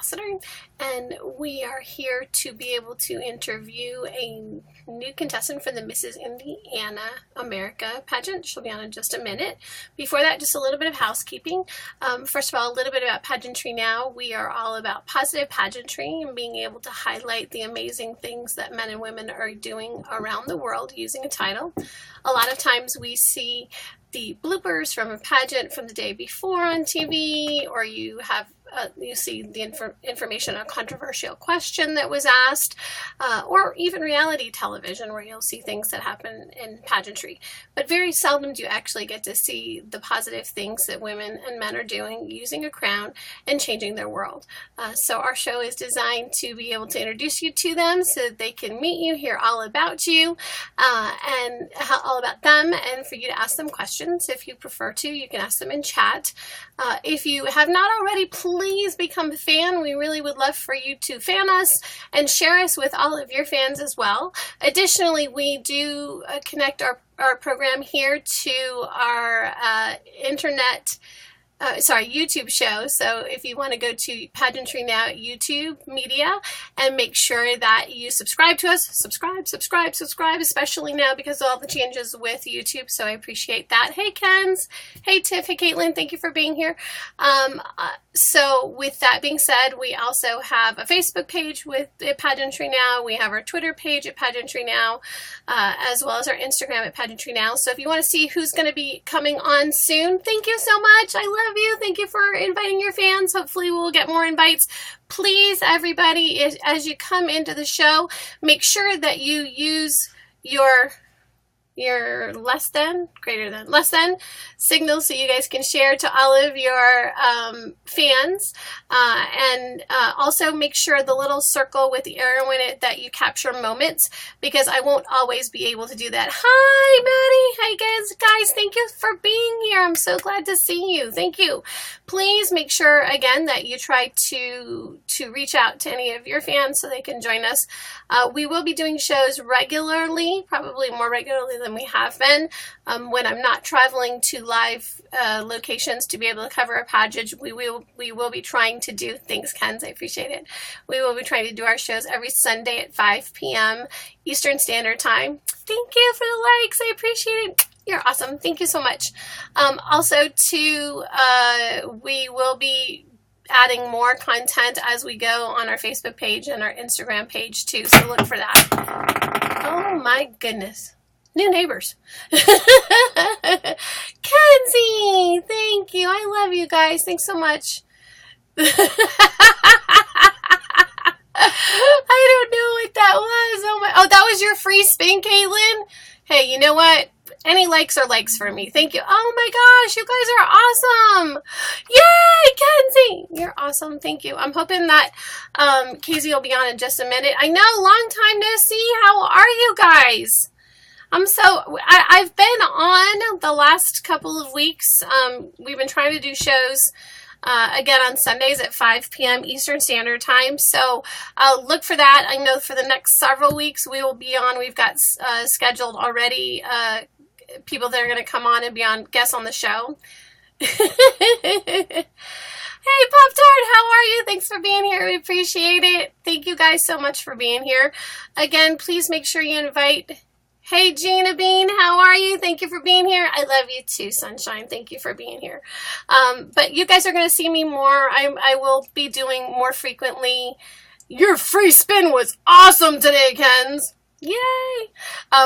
ambassador, and we are here to be able to interview a new contestant for the Mrs. Indiana America pageant. She'll be on in just a minute. Before that, just a little bit of housekeeping. First of all, a little bit about Pageantry Now. We are all about positive pageantry and being able to highlight the amazing things that men and women are doing around the world using a title. A lot of times we see the bloopers from a pageant from the day before on TV, or you see the information on a controversial question that was asked, or even reality television where you'll see things that happen in pageantry. But very seldom do you actually get to see the positive things that women and men are doing using a crown and changing their world. So our show is designed to be able to introduce you to them so that they can meet you, hear all about you, and all about them, and for you to ask them questions. If you prefer to, you can ask them in chat. If you have not already, please become a fan. We really would love for you to fan us and share us with all of your fans as well. Additionally, we do connect our program here to our YouTube show. So if you want to go to Pageantry Now YouTube Media and make sure that you subscribe to us, subscribe, especially now because of all the changes with YouTube. So I appreciate that. Hey, Kens. Hey, Tiff. Hey, Caitlin. Thank you for being here. So with that being said, we also have a Facebook page with Pageantry Now. We have our Twitter page at Pageantry Now, as well as our Instagram at Pageantry Now. So if you want to see who's going to be coming on soon, thank you so much. I love you. Thank you for inviting your fans. Hopefully we'll get more invites. Please, everybody, as you come into the show, make sure that you use your less than, greater than, less than signal so you guys can share to all of your fans, and also make sure the little circle with the arrow in it that you capture moments, because I won't always be able to do that. Hi, Maddie. Hey, guys, thank you for being here. I'm so glad to see you. Thank you. Please make sure again that you try to reach out to any of your fans so they can join us. We will be doing shows regularly, probably more regularly than we have been. When I'm not traveling to live locations to be able to cover a pageant, we will be trying to do things. Kens, I appreciate it. We will be trying to do our shows every Sunday at 5 p.m. Eastern Standard Time. Thank you for the likes. I appreciate it. You're awesome. Thank you so much. Also, too, we will be adding more content as we go on our Facebook page and our Instagram page too, so look for that. Oh my goodness. New neighbors. Kenzie, thank you. I love you guys. Thanks so much. I don't know what that was. Oh, that was your free spin, Caitlin? Hey, you know what? Any likes are likes for me. Thank you. Oh my gosh, you guys are awesome. Yay, Kenzie. You're awesome. Thank you. I'm hoping that Kayzie will be on in just a minute. I know, long time no see. How are you guys? I've been on the last couple of weeks. We've been trying to do shows again on Sundays at 5 p.m. Eastern Standard Time. So look for that. I know for the next several weeks we will be on. We've got scheduled already people that are going to come on and be on guests on the show. Hey, Pop-Tart, how are you? Thanks for being here. We appreciate it. Thank you guys so much for being here. Again, please make sure you invite. Hey, Gina Bean, how are you? Thank you for being here. I love you too, Sunshine. Thank you for being here. But you guys are going to see me more. I will be doing more frequently. Your free spin was awesome today, Kens. Yay!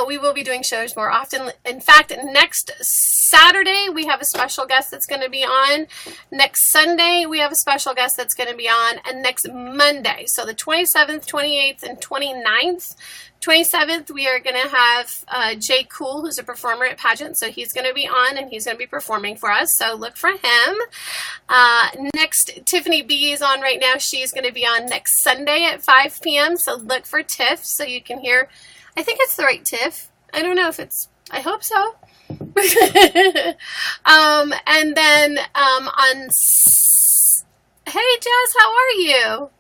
We will be doing shows more often. In fact, next Saturday, we have a special guest that's going to be on. Next Sunday, we have a special guest that's going to be on. And next Monday, so the 27th, 28th, and 29th. 27th, we are going to have Jay Cool, who's a performer at pageants. So he's going to be on and he's going to be performing for us. So look for him. Next, Tiffany B is on right now. She's going to be on next Sunday at 5 p.m. So look for Tiff so you can hear. I think it's the right Tiff. I don't know if it's, I hope so. And then hey Jess, how are you?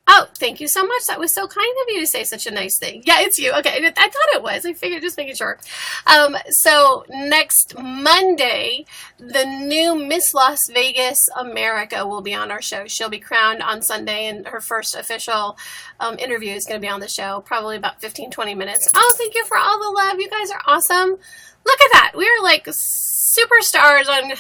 Oh, thank you so much. That was so kind of you to say such a nice thing. Yeah, it's you. Okay, I thought it was. I figured, just making sure. So next Monday, the new Miss Las Vegas America will be on our show. She'll be crowned on Sunday, and her first official interview is going to be on the show, probably about 15-20 minutes. Oh, thank you for all the love. You guys are awesome. Look at that. We are like superstars on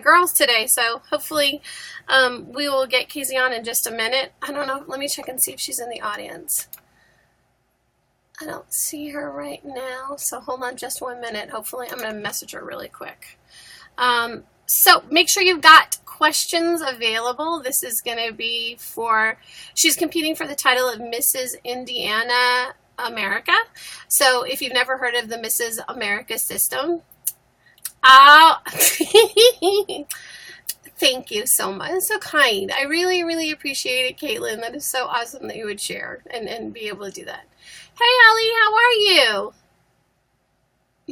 #girls today. So hopefully we will get Kayzie on in just a minute. I don't know. Let me check and see if she's in the audience. I don't see her right now. So hold on just 1 minute. Hopefully I'm going to message her really quick. So make sure you've got questions available. This is going to be for, she's competing for the title of Mrs. Indiana America. So if you've never heard of the Mrs. America system, thank you so much. It's so kind. I really, really appreciate it, Caitlin. That is so awesome that you would share and be able to do that. Hey, Allie, how are you?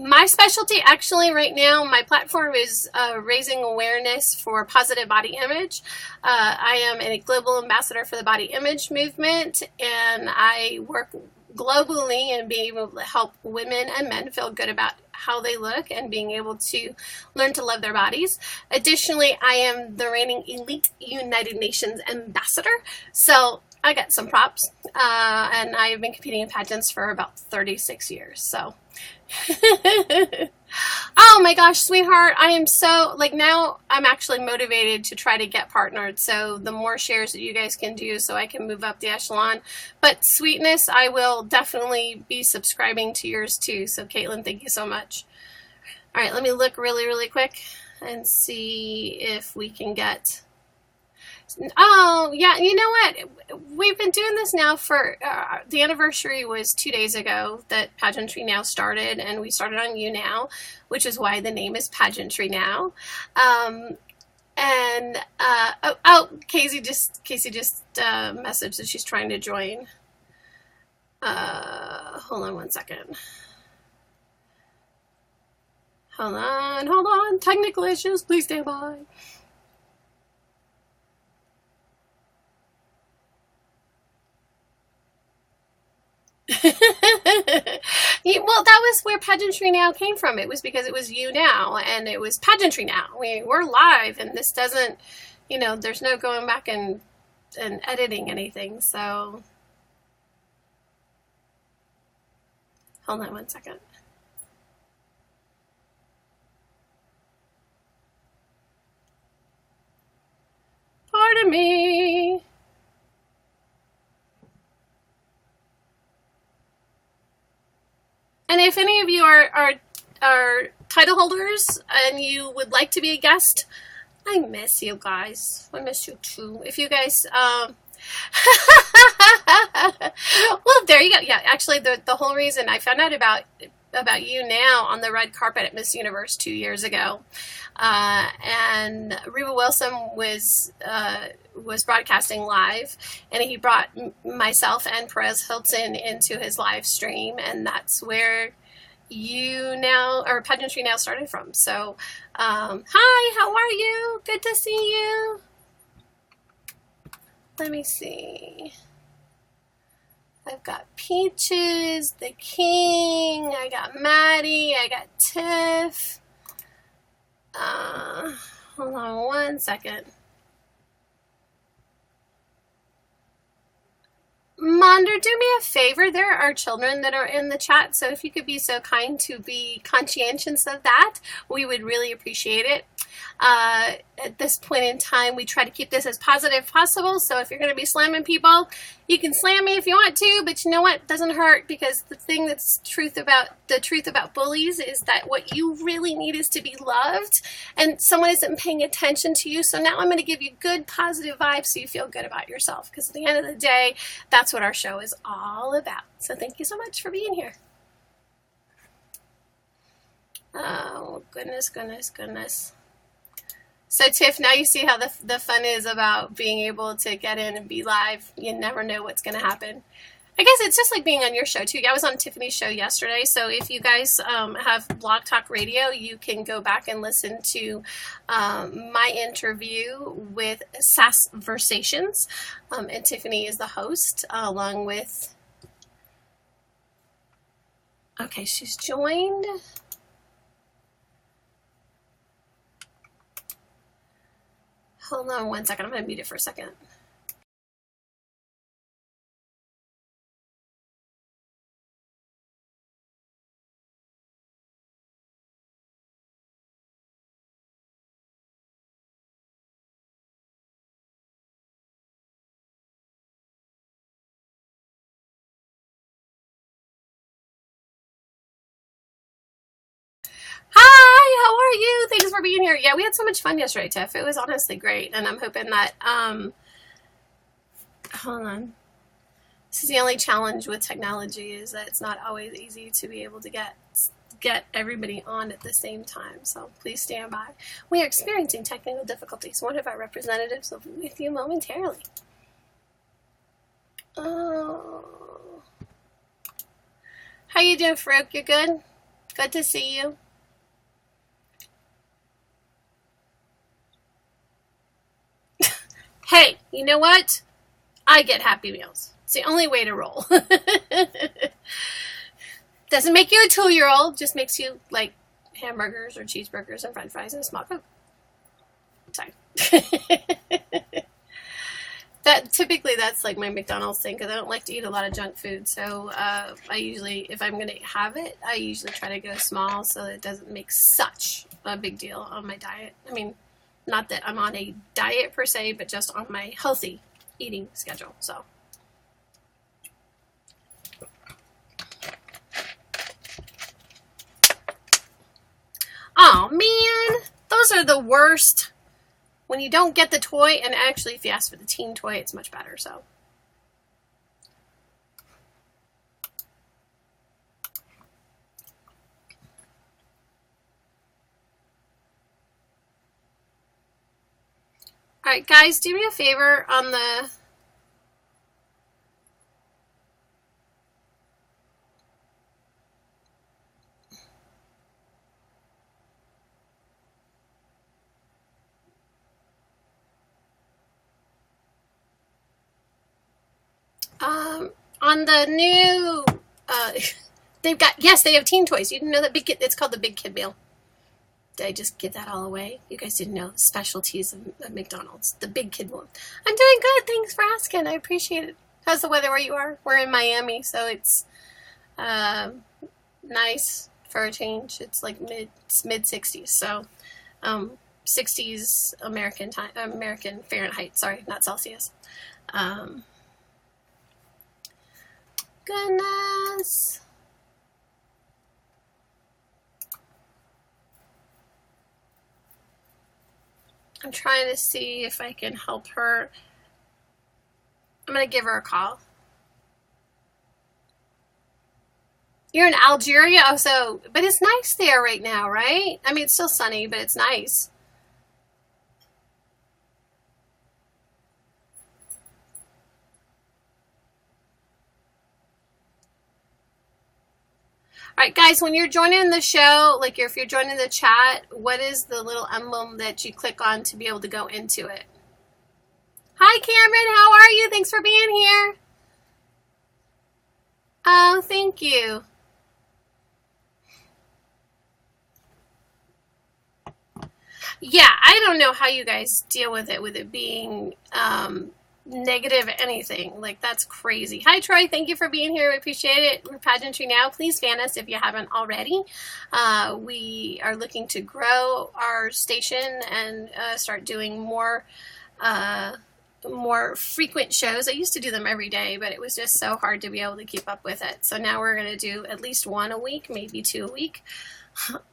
My specialty actually right now, my platform is raising awareness for positive body image. I am a global ambassador for the body image movement, and I work globally and being able to help women and men feel good about how they look and being able to learn to love their bodies. Additionally, I am the reigning elite United Nations ambassador. So I got some props, and I've been competing in pageants for about 36 years. So, oh my gosh, sweetheart, I am so, like, now I'm actually motivated to try to get partnered. So the more shares that you guys can do so I can move up the echelon. But sweetness, I will definitely be subscribing to yours too. So Caitlin, thank you so much. All right, let me look really, really quick and see if we can get... Oh, yeah, you know what? We've been doing this now for, the anniversary was 2 days ago that PageantryNOW started, and we started on YouNow, which is why the name is PageantryNOW. Kayzie just messaged that she's trying to join. Hold on 1 second. Hold on. Technical issues, please stand by. Well, that was where PageantryNOW came from. It was because it was YouNow and it was PageantryNOW. We're live, and this doesn't, you know, there's no going back and editing anything. So hold on 1 second. Pardon me. And if any of you are title holders and you would like to be a guest, I miss you guys. I miss you too. If you guys, well, there you go. Yeah, actually, the whole reason I found out about YouNow on the red carpet at Miss Universe 2 years ago, and Reba Wilson was broadcasting live, and he brought myself and Perez Hilton into his live stream, and that's where YouNow or PageantryNOW started from. So, hi, how are you? Good to see you. Let me see. I've got Peaches, the King, I got Maddie, I got Tiff. Hold on 1 second. Monder, do me a favor. There are children that are in the chat, so if you could be so kind to be conscientious of that, we would really appreciate it. At this point in time, we try to keep this as positive as possible, so if you're going to be slamming people, you can slam me if you want to, but you know what? It doesn't hurt, because the thing that's the truth about bullies is that what you really need is to be loved, and someone isn't paying attention to you. So now I'm going to give you good positive vibes so you feel good about yourself, because at the end of the day, that's what our show is all about. So thank you so much for being here. Oh, goodness, goodness, goodness. So Tiff, now you see how the fun is about being able to get in and be live. You never know what's going to happen. I guess it's just like being on your show too. I was on Tiffany's show yesterday, so if you guys have Blog Talk Radio, you can go back and listen to my interview with Sass Versations, and Tiffany is the host, along with. Okay, she's joined. Hold on one second. I'm going to mute it for a second. Hi, how are you? Thanks for being here. Yeah, we had so much fun yesterday, Tiff. It was honestly great, and I'm hoping that, hold on. This is the only challenge with technology, is that it's not always easy to be able to get everybody on at the same time, so please stand by. We are experiencing technical difficulties. One of our representatives will be with you momentarily. Oh. How you doing, Farouk? You good? Good to see you. Hey, you know what? I get Happy Meals. It's the only way to roll. Doesn't make you a 2-year-old, just makes you like hamburgers or cheeseburgers and french fries and a small Coke. Sorry. Typically that's like my McDonald's thing, because I don't like to eat a lot of junk food. So I usually, if I'm going to have it, I usually try to go small so that it doesn't make such a big deal on my diet. I mean, not that I'm on a diet per se, but just on my healthy eating schedule. So. Oh man, those are the worst. When you don't get the toy, and actually if you ask for the teen toy, it's much better, so. Alright guys, do me a favor on the... on the new, they've got, yes, they have teen toys. You didn't know that? Big Kid, it's called the Big Kid Meal. Did I just give that all away? You guys didn't know specialties of McDonald's. The Big Kid one. I'm doing good. Thanks for asking. I appreciate it. How's the weather where you are? We're in Miami, so it's nice for a change. It's like mid 60s. So 60s American time, American Fahrenheit. Sorry, not Celsius. Goodness. I'm trying to see if I can help her. I'm going to give her a call. You're in Algeria? Oh, so, but it's nice there right now, right? I mean, it's still sunny, but it's nice. All right, guys, when you're joining the show, like if you're joining the chat, what is the little emblem that you click on to be able to go into it? Hi, Cameron. How are you? Thanks for being here. Oh, thank you. Yeah, I don't know how you guys deal with it being negative anything. Like, that's crazy. Hi, Troy. Thank you for being here. We appreciate it. We're Pageantry Now. Please fan us if you haven't already. We are looking to grow our station and start doing more frequent shows. I used to do them every day, but it was just so hard to be able to keep up with it. So now we're going to do at least 1 a week, maybe 2 a week.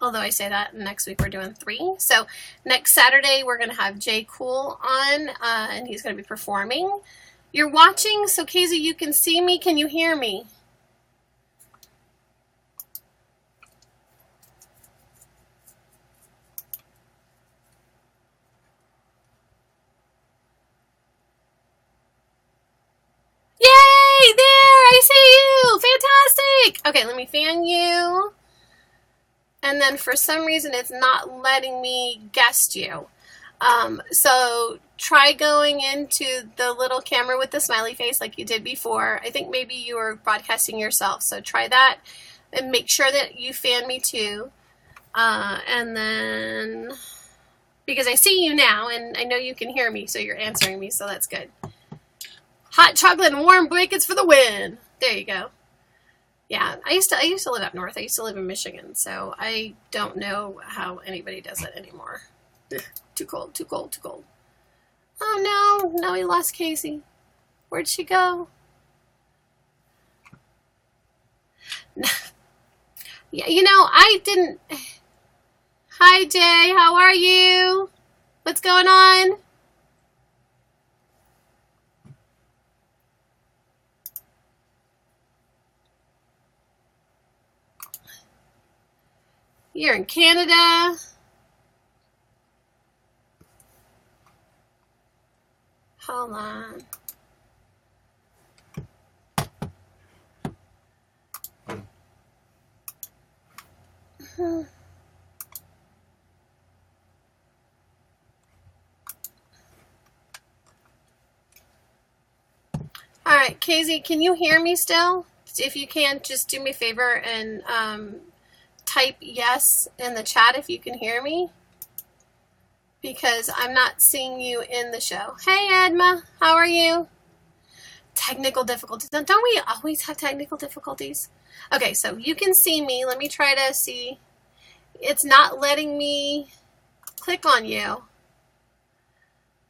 Although I say that, next week we're doing 3. So next Saturday we're going to have Jay Cool on, and he's going to be performing. You're watching, so Kayzie, you can see me. Can you hear me? Yay! There! I see Okay, let me fan you. And then for some reason it's not letting me guest you. So try going into the little camera with the smiley face like you did before. I think maybe you were broadcasting yourself. So try that and make sure that you fan me too. And then, because I see you now and I know you can hear me, so you're answering me, so that's good. Hot chocolate and warm blankets for the win. There you go. Yeah, I used to live up north. I used to live in Michigan, so I don't know how anybody does it anymore. Ugh, too cold, too cold, too cold. Oh no, now we lost Kayzie. Where'd she go? Yeah, you know, I didn't... Hi, Jay. How are you? What's going on? You're in Canada. Hold on. All right, Kayzie, can you hear me still? If you can, just do me a favor and type yes in the chat if you can hear me, because I'm not seeing you in the show. Hey, Edma, how are you? Technical difficulties. Don't we always have technical difficulties? Okay, so you can see me. Let me try to see. It's not letting me click on you.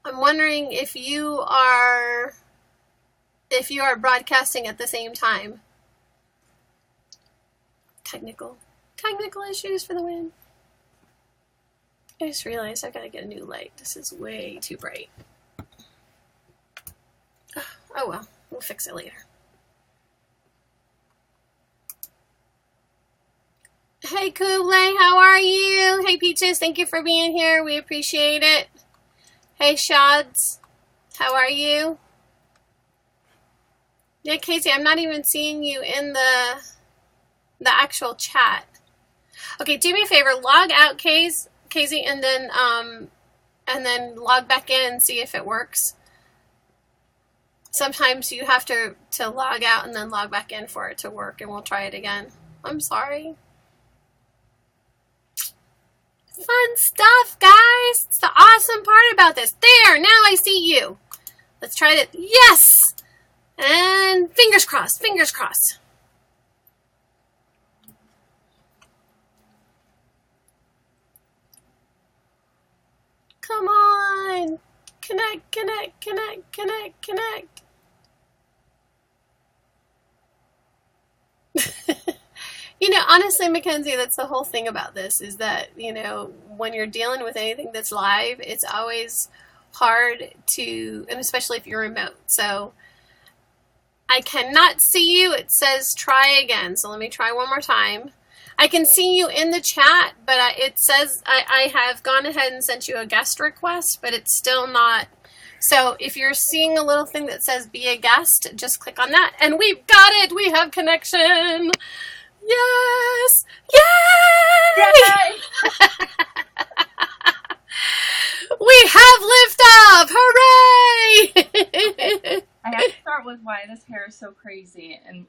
I'm wondering if you are broadcasting at the same time. Technical issues for the win. I just realized I've got to get a new light. This is way too bright. Oh well, we'll fix it later. Hey Kublai, how are you? Hey Peaches, thank you for being here. We appreciate it. Hey Shads, how are you? Yeah, Kayzie, I'm not even seeing you in the actual chat. Okay, do me a favor, log out, Kayzie, and then log back in and see if it works. Sometimes you have to log out and then log back in for it to work, and we'll try it again. I'm sorry. Fun stuff, guys. It's the awesome part about this. There, now I see you. Let's try it. Yes! And fingers crossed, fingers crossed. Come on. Connect, connect, connect, connect, connect. You know, honestly, Mackenzie, that's the whole thing about this, is that, you know, when you're dealing with anything that's live, it's always hard to, and especially if you're remote. So I cannot see you. It says try again. So let me try one more time. I can see you in the chat, but it says I have gone ahead and sent you a guest request, but it's still not. So if you're seeing a little thing that says be a guest, just click on that. And we've got it. We have connection. Yes! Yay! Yay! We have liftoff! Hooray! I have to start with why this hair is so crazy, and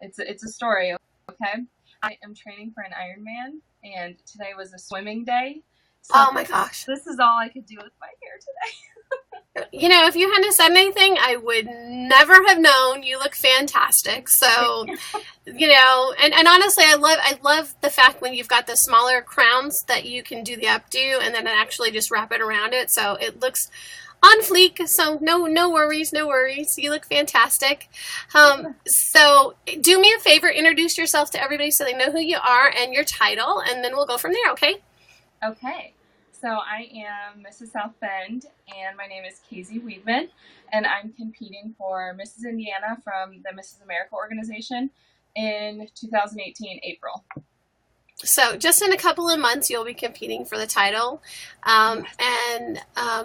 it's a story, okay? I am training for an Ironman, and today was a swimming day. So oh my gosh. This is all I could do with my hair today. You know, if you hadn't said anything, I would never have known. You look fantastic. So, you know, and honestly, I love the fact when you've got the smaller crowns that you can do the updo and then actually just wrap it around it. So it looks on fleek. So no worries, no worries. You look fantastic. So do me a favor, introduce yourself to everybody so they know who you are and your title, and then we'll go from there, okay? Okay. So I am Mrs. South Bend, and my name is Kayzie Weedman, and I'm competing for Mrs. Indiana from the Mrs. America organization in 2018 April. So just in a couple of months, you'll be competing for the title. And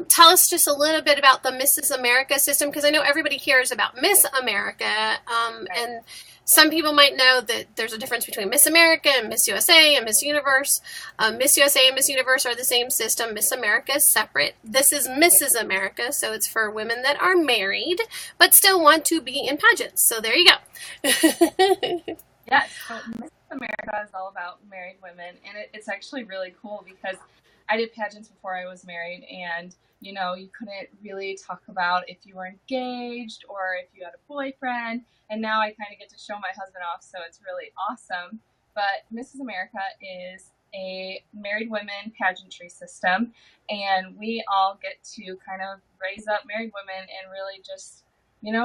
tell us just a little bit about the Mrs. America system, because I know everybody hears about Miss America. Right. And some people might know that there's a difference between Miss America and Miss USA and Miss Universe. Miss USA and Miss Universe are the same system. Miss America is separate. This is Mrs. America, so it's for women that are married but still want to be in pageants. So there you go. Yes, so Miss America is all about married women, and it's actually really cool because I did pageants before I was married, and you couldn't really talk about if you were engaged or if you had a boyfriend, and now I kind of get to show my husband off, so it's really awesome. But Mrs. America is a married women pageantry system, and we all get to kind of raise up married women and really just,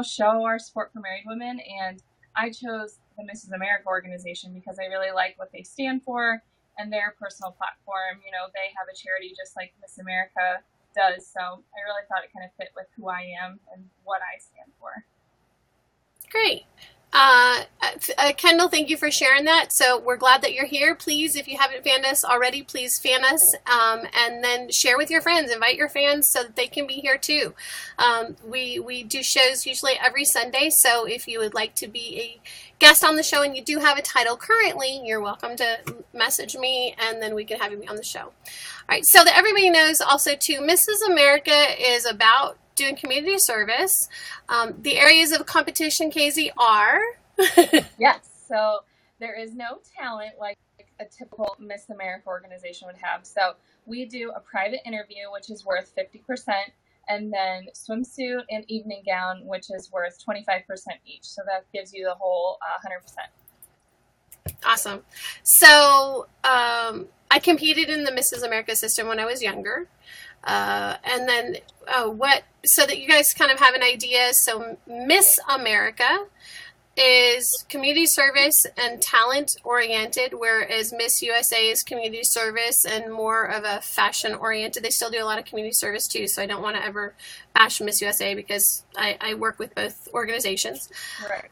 show our support for married women. And I chose the Mrs. America organization because I really like what they stand for and their personal platform. They have a charity just like Miss America does. So I really thought it kind of fit with who I am and what I stand for. Great. Kendall, thank you for sharing that. So we're glad that you're here. Please, if you haven't fanned us already, please fan us, and then share with your friends. Invite your fans so that they can be here too. We do shows usually every Sunday, so if you would like to be a guest on the show and you do have a title currently, you're welcome to message me, and then we can have you on the show. All right, so that everybody knows also too, Mrs. America is about doing community service. The areas of competition, Kayzie, are? Yes, so there is no talent like a typical Miss America organization would have. So we do a private interview, which is worth 50%, and then swimsuit and evening gown, which is worth 25% each. So that gives you the whole 100%. Awesome. So I competed in the Mrs. America system when I was younger. And then so that you guys kind of have an idea. So Miss America is community service and talent oriented, whereas Miss USA is community service and more of a fashion oriented. They still do a lot of community service too, so I don't want to ever bash Miss USA because I work with both organizations. Right.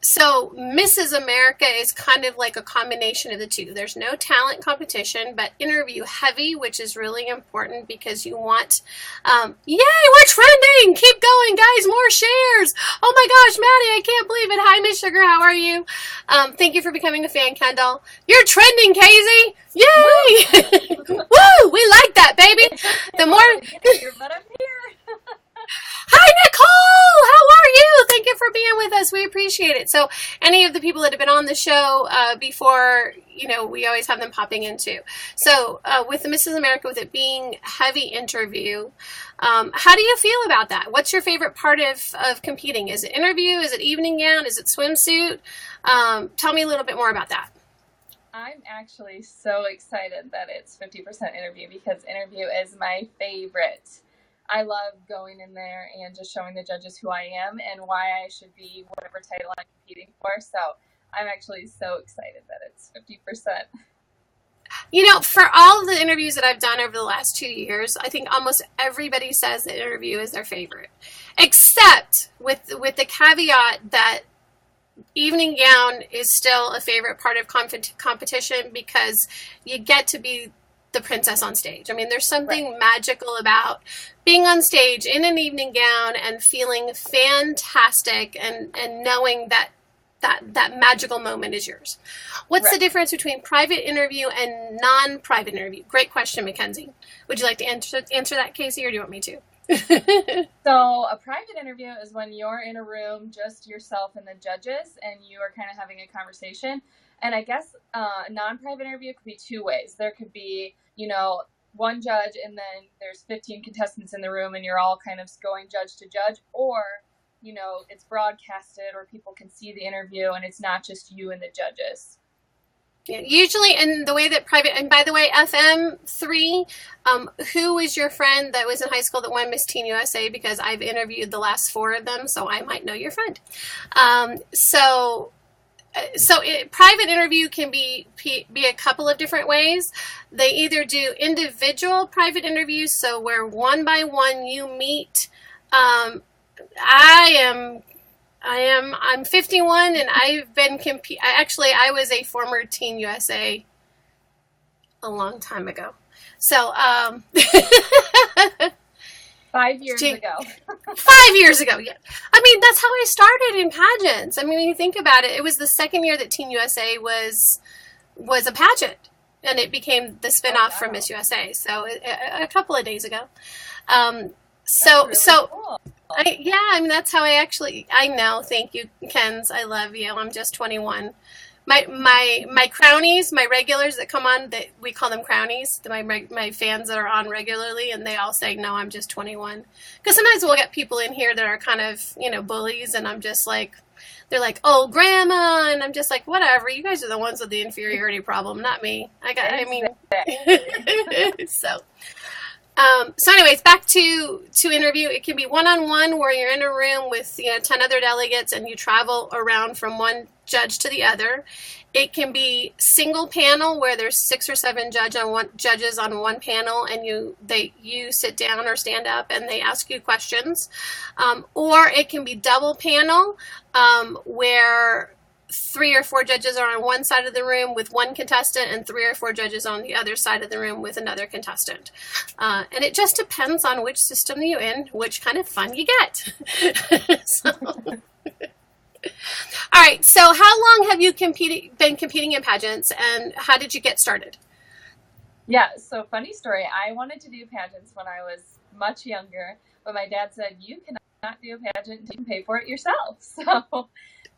So Mrs. America is kind of like a combination of the two. There's no talent competition, but interview heavy, which is really important because you want, yay, we're trending! Keep going, guys, more shares! Oh my gosh, Maddie, I can't believe it. Hi, Miss Sugar, how are you? Thank you for becoming a fan, Kendall. You're trending, Kayzie! Yay! Woo! We like that, baby! The more... But I'm here. Hi, Nicole! How are you? Thank you for being with us. We appreciate it. So any of the people that have been on the show before, we always have them popping in too. So with the Mrs. America, with it being heavy interview, how do you feel about that? What's your favorite part of competing? Is it interview? Is it evening gown? Is it swimsuit? Tell me a little bit more about that. I'm actually so excited that it's 50% interview because interview is my favorite. I love going in there and just showing the judges who I am and why I should be whatever title I'm competing for. So I'm actually so excited that it's 50%. For all of the interviews that I've done over the last 2 years, I think almost everybody says the interview is their favorite, except with the caveat that evening gown is still a favorite part of competition because you get to be the princess on stage. I mean, there's something magical about being on stage in an evening gown and feeling fantastic and knowing that magical moment is yours. What's the difference between private interview and non-private interview? Great question, Mackenzie. Would you like to answer that, Kayzie, or do you want me to? So a private interview is when you're in a room, just yourself and the judges, and you are kind of having a conversation. And I guess a non-private interview could be two ways. There could be, one judge and then there's 15 contestants in the room and you're all kind of going judge to judge, or, it's broadcasted or people can see the interview and it's not just you and the judges. Yeah, usually, and the way that private, and by the way, FM3, who was your friend that was in high school that won Miss Teen USA? Because I've interviewed the last 4 of them, so I might know your friend. Private interview can be a couple of different ways. They either do individual private interviews, so where one by one you meet. I'm 51 and I've been I was a former Teen USA a long time ago. So, 5 years ago. 5 years ago, yeah. I mean, that's how I started in pageants. I mean, when you think about it, it was the second year that Teen USA was a pageant, and it became the spinoff from Miss USA. So a couple of days ago. So Cool. I mean, that's how I know. Thank you, Kens. I love you. I'm just 21. My crownies, my regulars that come on, that we call them crownies, my fans that are on regularly, and they all say, no, I'm just 21. Because sometimes we'll get people in here that are kind of, bullies, and I'm just like, they're like, oh, grandma, and I'm just like, whatever, you guys are the ones with the inferiority problem, not me. So anyways, back to interview. It can be one-on-one where you're in a room with 10 other delegates and you travel around from one judge to the other. It can be single panel where there's 6 or 7 judges on one panel, and you sit down or stand up and they ask you questions. Or it can be double panel where 3 or 4 judges are on one side of the room with one contestant, and 3 or 4 judges on the other side of the room with another contestant. And it just depends on which system you're in, which kind of fun you get. All right, so how long have you been competing in pageants, and how did you get started? Yeah, so funny story. I wanted to do pageants when I was much younger, but my dad said, you cannot do a pageant until you can pay for it yourself. So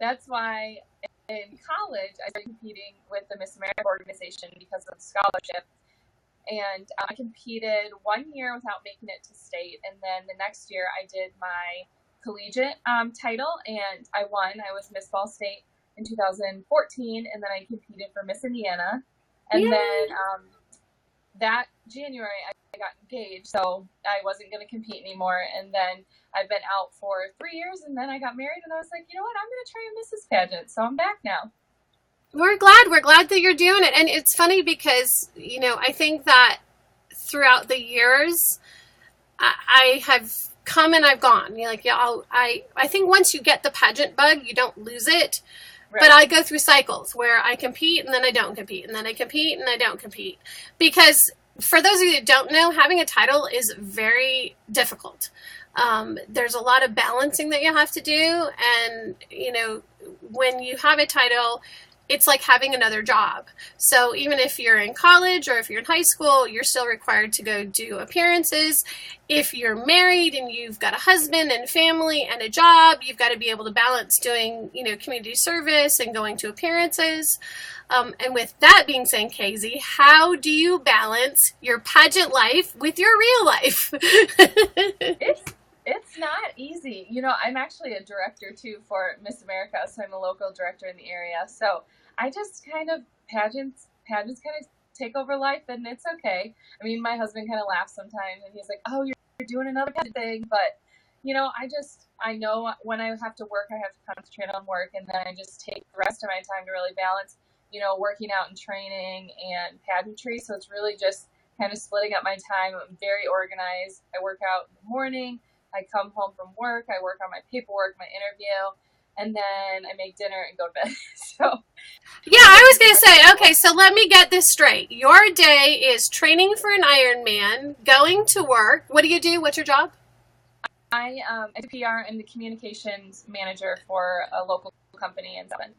that's why in college I started competing with the Miss America organization because of the scholarship. And I competed 1 year without making it to state, and then the next year I did my collegiate title, and I won. I was Miss Ball State in 2014, and then I competed for Miss Indiana. And then that January I got engaged, so I wasn't going to compete anymore. And then I've been out for 3 years, and then I got married, and I was like, you know what, I'm going to try a Mrs. Pageant, so I'm back now. We're glad that you're doing it. And it's funny because, I think that throughout the years, I have come and I've gone. I think once you get the pageant bug, you don't lose it. Right. But I go through cycles where I compete and then I don't compete, and then I compete and I don't compete. Because for those of you that don't know, having a title is very difficult. There's a lot of balancing that you have to do. And, when you have a title, it's like having another job. So even if you're in college or if you're in high school, you're still required to go do appearances. If you're married and you've got a husband and family and a job, you've got to be able to balance doing, community service and going to appearances. And with that being said, Kayzie, how do you balance your pageant life with your real life? It's not easy. I'm actually a director too for Miss America, so I'm a local director in the area. So I just pageants kind of take over life, and it's okay. I mean, my husband kind of laughs sometimes, and he's like, oh, you're doing another pageant thing. But, I know when I have to work, I have to concentrate on work, and then I just take the rest of my time to really balance, working out and training and pageantry. So it's really just kind of splitting up my time. I'm very organized. I work out in the morning. I come home from work, I work on my paperwork, my interview, and then I make dinner and go to bed. So, yeah, I was going to say, okay, so let me get this straight. Your day is training for an Ironman, going to work. What do you do? What's your job? I am a PR and the communications manager for a local company in Dublin.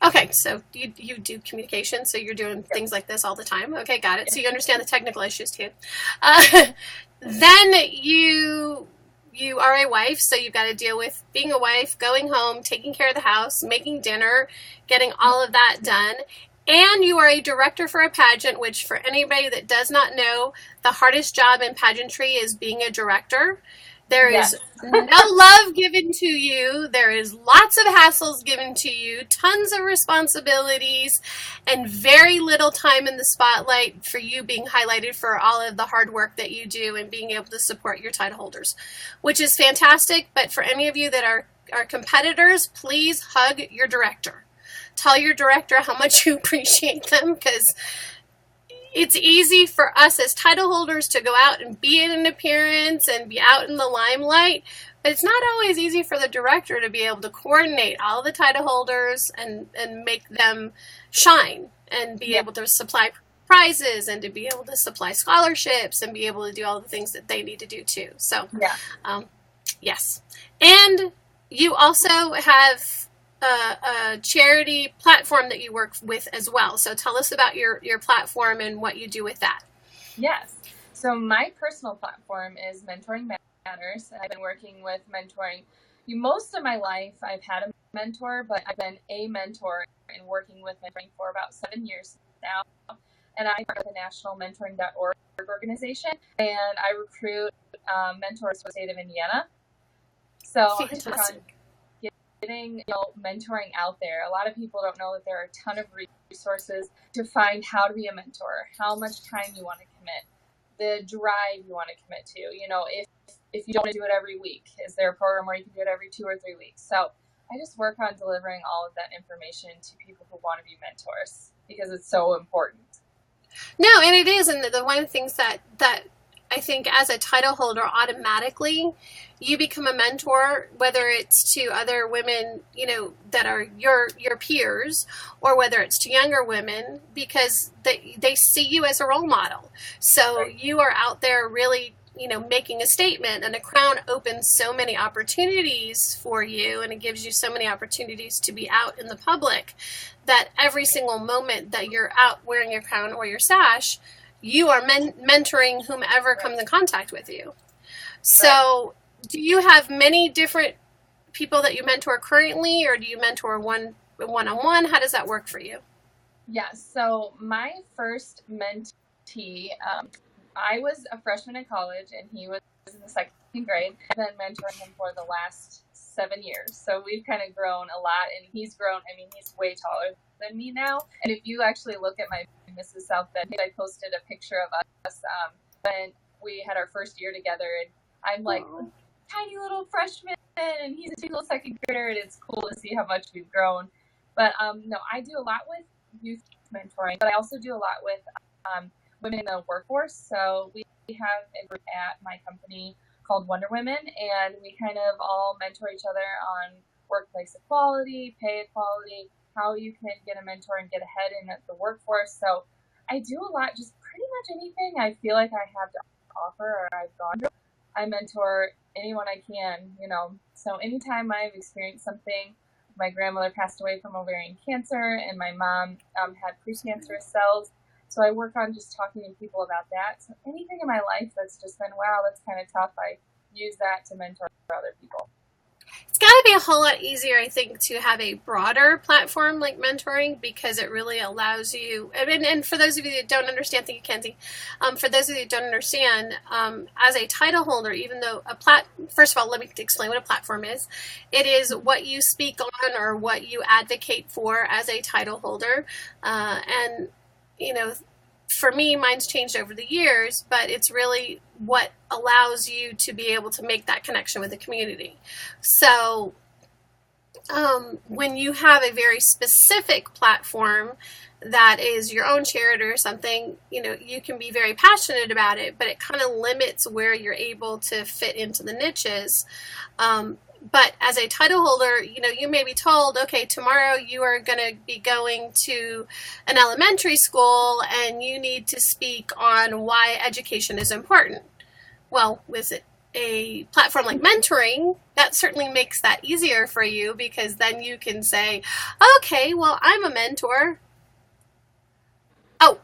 Okay, so you do communication, so you're doing things like this all the time. Okay, got it. So you understand the technical issues too. Then you are a wife, so you've got to deal with being a wife, going home, taking care of the house, making dinner, getting all of that done. And you are a director for a pageant, which for anybody that does not know, the hardest job in pageantry is being a director. There is no love given to you. There is lots of hassles given to you, tons of responsibilities, and very little time in the spotlight for you being highlighted for all of the hard work that you do and being able to support your title holders, which is fantastic. But for any of you that are competitors, please hug your director. Tell your director how much you appreciate them, because it's easy for us as title holders to go out and be in an appearance and be out in the limelight, but it's not always easy for the director to be able to coordinate all the title holders and make them shine and be able to supply prizes and to be able to supply scholarships and be able to do all the things that they need to do too. So, yes. And you also have a charity platform that you work with as well. So tell us about your platform and what you do with that. Yes. So my personal platform is Mentoring Matters. I've been working with mentoring. Most of my life, I've had a mentor, but I've been a mentor and working with mentoring for about 7 years now. And I work with the National Mentoring.org organization, and I recruit mentors for the state of Indiana. So fantastic. Getting mentoring out there. A lot of people don't know that there are a ton of resources to find how to be a mentor, how much time you want to commit, the drive you want to commit to. If you don't want to do it every week, is there a program where you can do it every 2 or 3 weeks? So I just work on delivering all of that information to people who want to be mentors because it's so important. No, and it is. And the one of the things that I think as a title holder, automatically you become a mentor, whether it's to other women, that are your peers, or whether it's to younger women, because they see you as a role model. So you are out there really, making a statement, and the crown opens so many opportunities for you, and it gives you so many opportunities to be out in the public, that every single moment that you're out wearing your crown or your sash, you are mentoring whomever comes in contact with you. So do you have many different people that you mentor currently, or do you mentor one-on-one? How does that work for you? Yes. So my first mentee, I was a freshman in college and he was in the second grade. I've been mentoring him for the last 7 years. So we've kind of grown a lot, and he's grown. I mean, he's way taller than me now. And if you actually look at my Mrs. South Bend, I posted a picture of us when we had our first year together, and I'm like a tiny little freshman and he's a tiny little second grader, and it's cool to see how much we've grown. But no, I do a lot with youth mentoring, but I also do a lot with women in the workforce. So we have a group at my company called Wonder Women, and we kind of all mentor each other on workplace equality, pay equality, how you can get a mentor and get ahead in the workforce. So I do a lot, just pretty much anything I feel like I have to offer or I've gone through. I mentor anyone I can, So anytime I've experienced something, my grandmother passed away from ovarian cancer, and my mom had precancerous cells. So I work on just talking to people about that. So anything in my life that's just been, wow, that's kind of tough, I use that to mentor other people. It's got to be a whole lot easier, I think, to have a broader platform like mentoring, because it really allows you, and for those of you that don't understand, thank you, Kayzie, for those of you that don't understand, as a title holder, even though first of all, let me explain what a platform is. It is what you speak on or what you advocate for as a title holder, and for me, mine's changed over the years, but it's really what allows you to be able to make that connection with the community. So when you have a very specific platform that is your own charity or something, you can be very passionate about it, but it kind of limits where you're able to fit into the niches. But as a title holder, you may be told, okay, tomorrow you are going to be going to an elementary school and you need to speak on why education is important. Well, with a platform like mentoring, that certainly makes that easier for you, because then you can say, okay, well, I'm a mentor. Oh,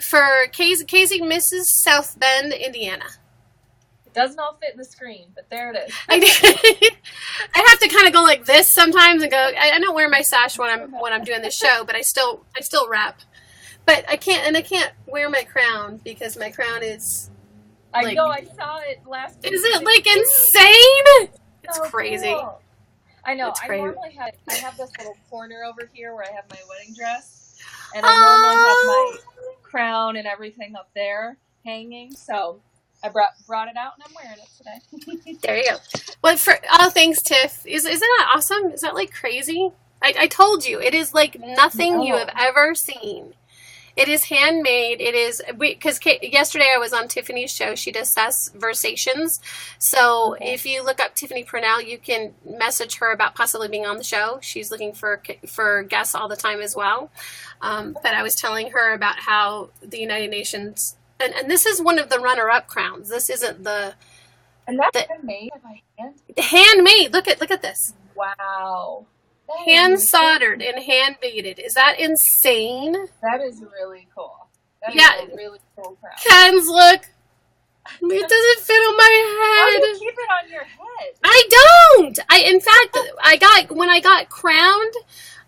for Kayzie, Mrs. South Bend, Indiana. It doesn't all fit in the screen, but there it is. I have to kind of go like this sometimes and go. I don't wear my sash when I'm doing this show, but I still rep. But I can't wear my crown because my crown is. I know. I saw it last week. Is it like insane? It's so crazy. Cool. I know. It's I crazy. normally have this little corner over here where I have my wedding dress, and I normally have my crown and everything up there hanging. So I brought it out, and I'm wearing it today. There you go. Well, for all things Tiff, isn't that awesome? Is that like crazy? I told you, it is like nothing you have ever seen. It is handmade. It is, because yesterday I was on Tiffany's show. She does Versations. So if you look up Tiffany Purnell, you can message her about possibly being on the show. She's looking for guests all the time as well. But I was telling her about how the United Nations, and this is one of the runner-up crowns. This isn't the... And that's handmade by hand? Handmade. Look at this. Wow. Hand soldered and hand beaded. Is that insane? That is really cool. That is a really cool crown. Ken's, look. It doesn't fit on my head. How do you keep it on your head? I don't. In fact, when I got crowned,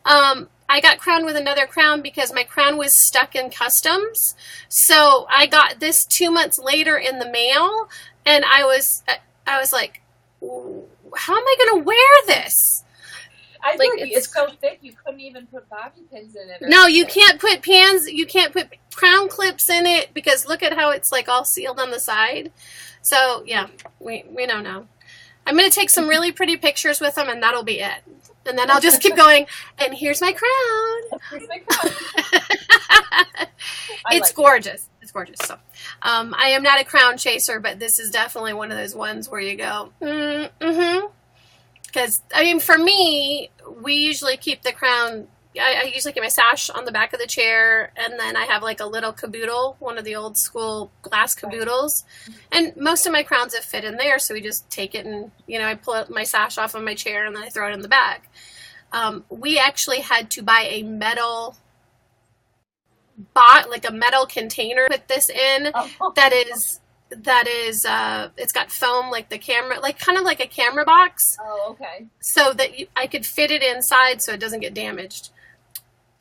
I got crowned with another crown because my crown was stuck in customs. So I got this 2 months later in the mail, and I was like, how am I going to wear this? I think it's so thick you couldn't even put bobby pins in it. No, you can't put you can't put crown clips in it because look at how it's like all sealed on the side. So yeah, we don't know. I'm going to take some really pretty pictures with them and that'll be it. And then I'll just keep going, and here's my crown. Here's my crown. It's gorgeous. It's gorgeous. So I am not a crown chaser, but this is definitely one of those ones where you go, mm-hmm. Because, I mean, for me, we usually keep the crown, I usually keep my sash on the back of the chair, and then I have like a little caboodle, one of the old school glass caboodles, and most of my crowns have fit in there, so we just take it and, I pull my sash off of my chair, and then I throw it in the bag. We actually had to buy a metal container to put this in that is it's got foam like the camera, like kind of like a camera box. Oh, okay. So that I could fit it inside so it doesn't get damaged.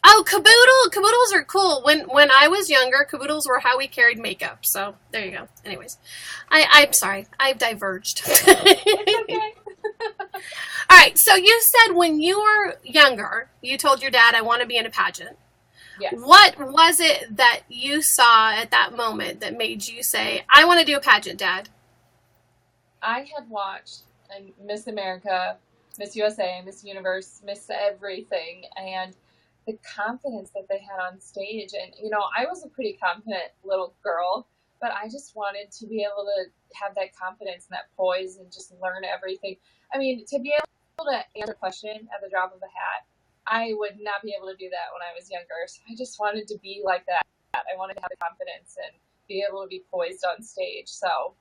Oh, caboodles are cool. When I was younger, caboodles were how we carried makeup. So there you go. Anyways, I'm sorry, I've diverged. Okay. All right. So you said when you were younger, you told your dad, "I want to be in a pageant." Yes. What was it that you saw at that moment that made you say, I want to do a pageant, Dad? I had watched Miss America, Miss USA, Miss Universe, Miss Everything, and the confidence that they had on stage. And, I was a pretty confident little girl, but I just wanted to be able to have that confidence and that poise and just learn everything. I mean, to be able to answer a question at the drop of a hat, I would not be able to do that when I was younger. So I just wanted to be like that. I wanted to have the confidence and be able to be poised on stage. So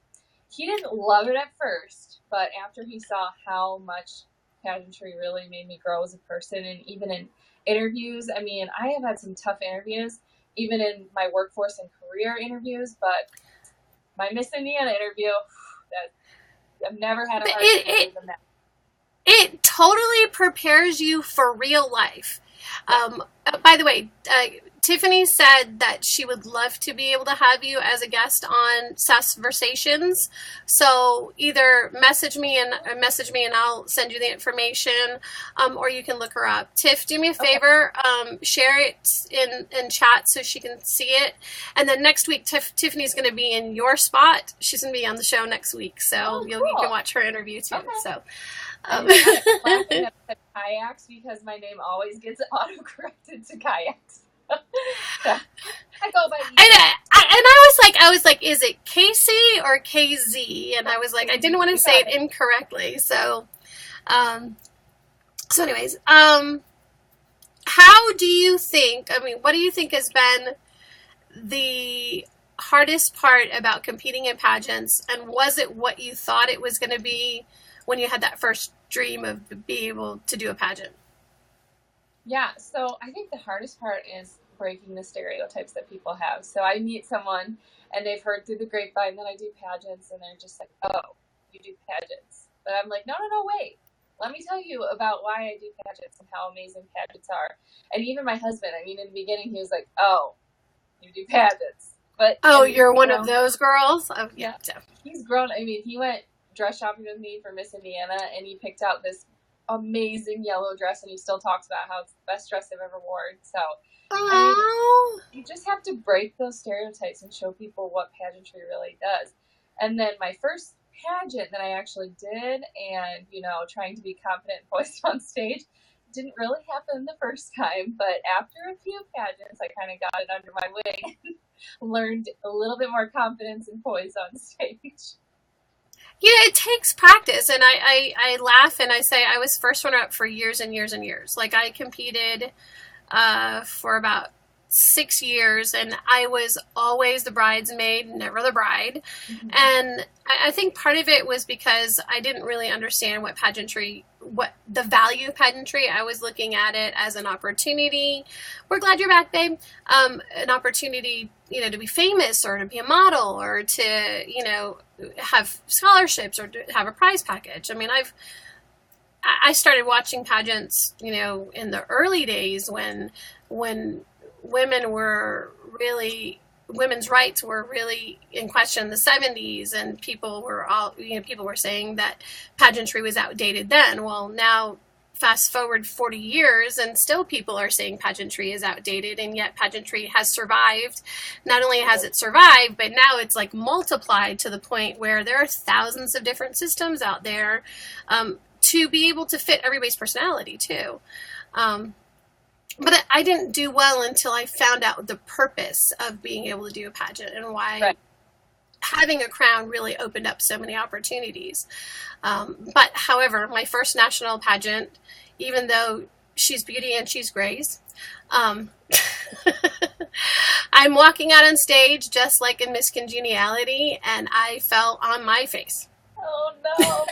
he didn't love it at first, but after he saw how much pageantry really made me grow as a person, and even in interviews, I mean, I have had some tough interviews, even in my workforce and career interviews, but my Miss Indiana interview, I've never had a harder interview than that. It totally prepares you for real life. By the way, Tiffany said that she would love to be able to have you as a guest on Versations. So either message me and I'll send you the information, or you can look her up. Tiff, do me a favor, share it in chat so she can see it. And then next week, Tiffany's going to be in your spot. She's going to be on the show next week, so you can watch her interview too. Okay. So. I'm laughing at kayaks because my name always gets auto-corrected to kayaks. So, I go by and I was like, is it Kayzie or KZ? And I was like, I didn't want to say it incorrectly. So, anyways, how do you think? I mean, what do you think has been the hardest part about competing in pageants, and was it what you thought it was going to be when you had that first dream of being able to do a pageant? Yeah, so I think the hardest part is breaking the stereotypes that people have. So I meet someone and they've heard through the grapevine that I do pageants, and they're just like, oh, you do pageants. But I'm like, no, wait. Let me tell you about why I do pageants and how amazing pageants are. And even my husband, I mean, in the beginning, he was like, oh, you do pageants. But you're one of those girls? Oh, yeah. He's grown. I mean, he went dress shopping with me for Miss Indiana, and he picked out this amazing yellow dress, and he still talks about how it's the best dress I've ever worn. So I mean, you just have to break those stereotypes and show people what pageantry really does. And then my first pageant that I actually did, and trying to be confident and poised on stage, didn't really happen the first time, but after a few pageants, I kind of got it under my wing and learned a little bit more confidence and poise on stage. Yeah, it takes practice, and I laugh and I say I was first runner up for years and years and years. Like I competed for about 6 years, and I was always the bridesmaid, never the bride. Mm-hmm. And I think part of it was because I didn't really understand what the value of pageantry. I was looking at it as an opportunity. We're glad you're back, babe. An opportunity, to be famous or to be a model or to, have scholarships or to have a prize package. I mean, I started watching pageants, in the early days when women's rights were really in question in the 70s, and people were saying that pageantry was outdated then. Well, now fast forward 40 years and still people are saying pageantry is outdated, and yet pageantry has survived. Not only has it survived, but now it's like multiplied to the point where there are thousands of different systems out there to be able to fit everybody's personality too. But I didn't do well until I found out the purpose of being able to do a pageant and why having a crown really opened up so many opportunities. But however, my first national pageant, even though she's beauty and she's grace, I'm walking out on stage just like in Miss Congeniality, and I fell on my face. Oh no!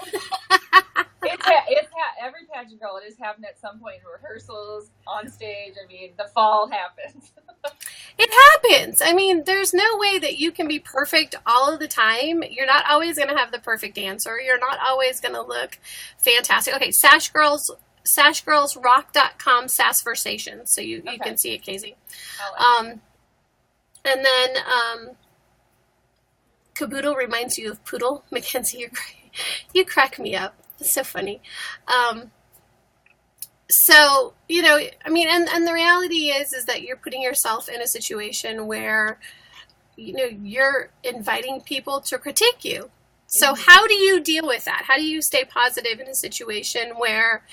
Every pageant girl, it has happened at some point in rehearsals, on stage. I mean, the fall happens. It happens. I mean, there's no way that you can be perfect all of the time. You're not always going to have the perfect answer. You're not always going to look fantastic. Okay, sashgirlsrock.com /versation. So you can see it, Kayzie. And then Caboodle reminds you of Poodle. Mackenzie, you crack me up. It's so funny. So, and the reality is that you're putting yourself in a situation where, you're inviting people to critique you. So how do you deal with that? How do you stay positive in a situation where,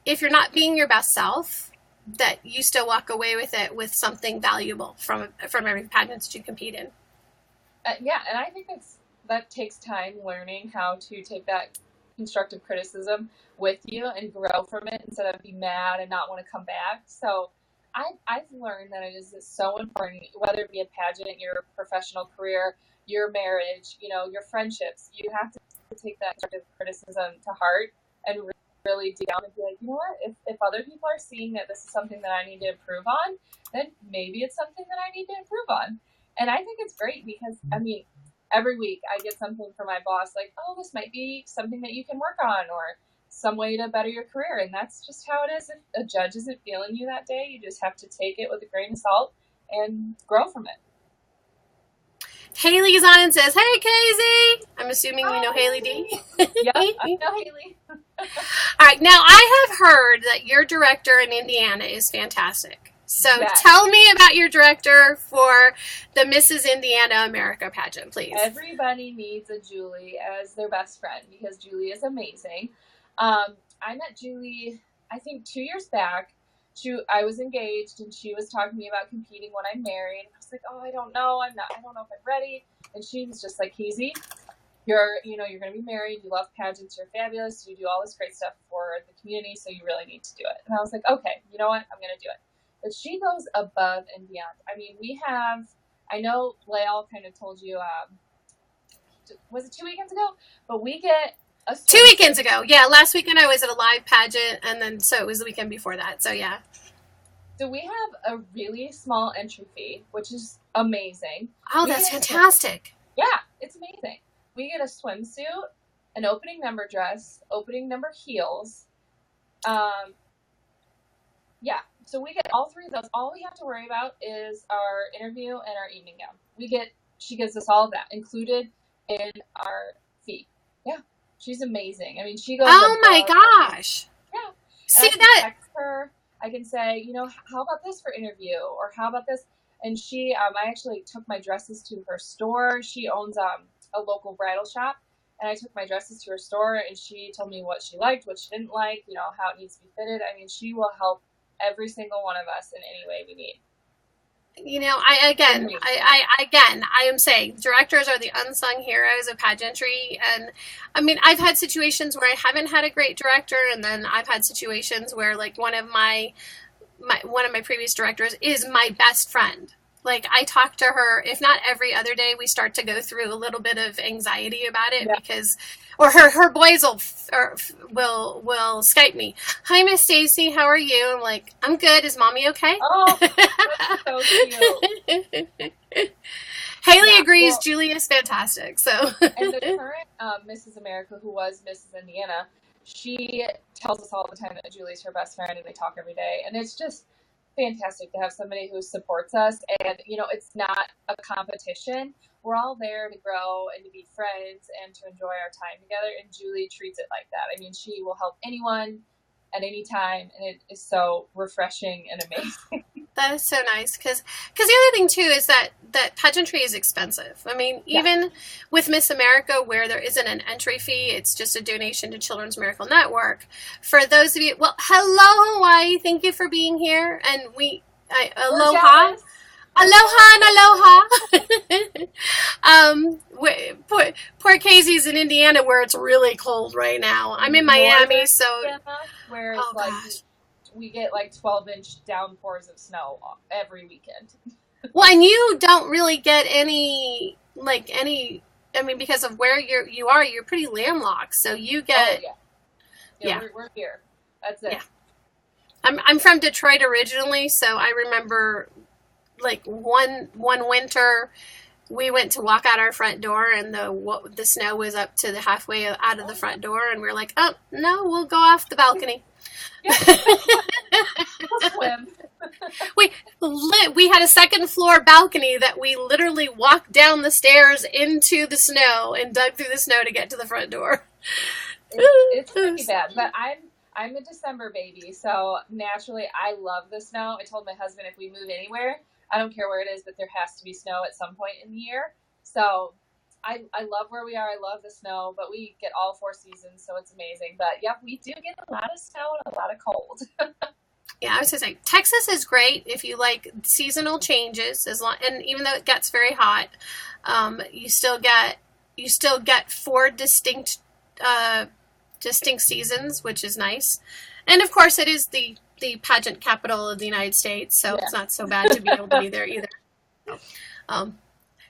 if you're not being your best self, that you still walk away with it with something valuable from every pageant that you compete in? Yeah, and I think that takes time learning how to take that constructive criticism with you and grow from it instead of be mad and not want to come back. So I've learned that it is so important, whether it be a pageant, your professional career, your marriage, your friendships, you have to take that constructive criticism to heart and really dig down and be like, you know what, if other people are seeing that this is something that I need to improve on, then maybe it's something that I need to improve on. And I think it's great because, every week I get something from my boss like, oh, this might be something that you can work on or some way to better your career. And that's just how it is. If a judge isn't feeling you that day, you just have to take it with a grain of salt and grow from it. Haley's on and says, hey, Kayzie. I'm assuming you know Haley D. Yeah, I know Haley. All right. Now, I have heard that your director in Indiana is fantastic. So Tell me about your director for the Mrs. Indiana America pageant, please. Everybody needs a Julie as their best friend because Julie is amazing. I met Julie, I think 2 years back. I was engaged and she was talking to me about competing when I'm married. I was like, oh, I don't know. I don't know if I'm ready. And she was just like, Kayzie, you're going to be married. You love pageants. You're fabulous. You do all this great stuff for the community. So you really need to do it. And I was like, okay, you know what? I'm going to do it. But she goes above and beyond. I mean, I know Lael kind of told you, was it 2 weekends ago? But we get a 2 weekends ago. Yeah, last weekend I was at a live pageant, and then so it was the weekend before that. So, yeah. So we have a really small entry fee, which is amazing. Oh, that's fantastic. Yeah, it's amazing. We get a swimsuit, an opening number dress, opening number heels. Yeah. So we get all three of those. All we have to worry about is our interview and our evening gown. She gives us all of that included in our fee. Yeah, she's amazing. I mean, she goes. Oh my gosh. Yeah. See that? Text her. I can say, how about this for interview, or how about this? And she, I actually took my dresses to her store. She owns a local bridal shop, And I took my dresses to her store, and she told me what she liked, what she didn't like, you know, how it needs to be fitted. I mean, she will help every single one of us in any way we need. You know, I am saying directors are the unsung heroes of pageantry. And I mean, I've had situations where I haven't had a great director, and then I've had situations where, like, one of my previous directors is my best friend. Like, I talk to her, if not every other day, we start to go through a little bit of anxiety about it, because, or her boys will Skype me. Hi, Miss Stacy, how are you? I'm like, I'm good. Is mommy okay? Oh, that's so cute. Haley agrees. Well, Julie is fantastic. So, and the current Mrs. America, who was Mrs. Indiana, she tells us all the time that Julie's her best friend, and they talk every day. And it's just fantastic to have somebody who supports us. And, you know, it's not a competition. We're all there to grow and to be friends and to enjoy our time together. And Julie treats it like that. I mean, she will help anyone at any time, and it is so refreshing and amazing. That is so nice, because the other thing too is that pageantry is expensive. I mean, even with Miss America, where there isn't an entry fee, it's just a donation to Children's Miracle Network. For those of you, well, hello Hawaii, thank you for being here, and aloha. Aloha and aloha. Poor Kayzie's in Indiana, where it's really cold right now. I'm in Miami, so where it's gosh. We get like 12-inch downpours of snow every weekend. Well, and you don't really get any, I mean, because of where you are, you're pretty landlocked. So you get, we're here. That's it. Yeah. I'm from Detroit originally, so I remember, like, one winter we went to walk out our front door, and the snow was up to the halfway out of the front door, and we were like, oh no, we'll go off the balcony. Swim. We had a second floor balcony that we literally walked down the stairs into the snow and dug through the snow to get to the front door. It's pretty bad, but I'm a December baby, so naturally I love the snow. I told my husband if we move anywhere, I don't care where it is, but there has to be snow at some point in the year. So I love where we are. I love the snow, but we get all 4 seasons, so it's amazing. But yep, we do get a lot of snow and a lot of cold. Yeah, I was gonna say Texas is great if you like seasonal changes, and even though it gets very hot, you still get 4 distinct seasons, which is nice. And of course, it is the pageant capital of the United States, so it's not so bad to be able to be there either.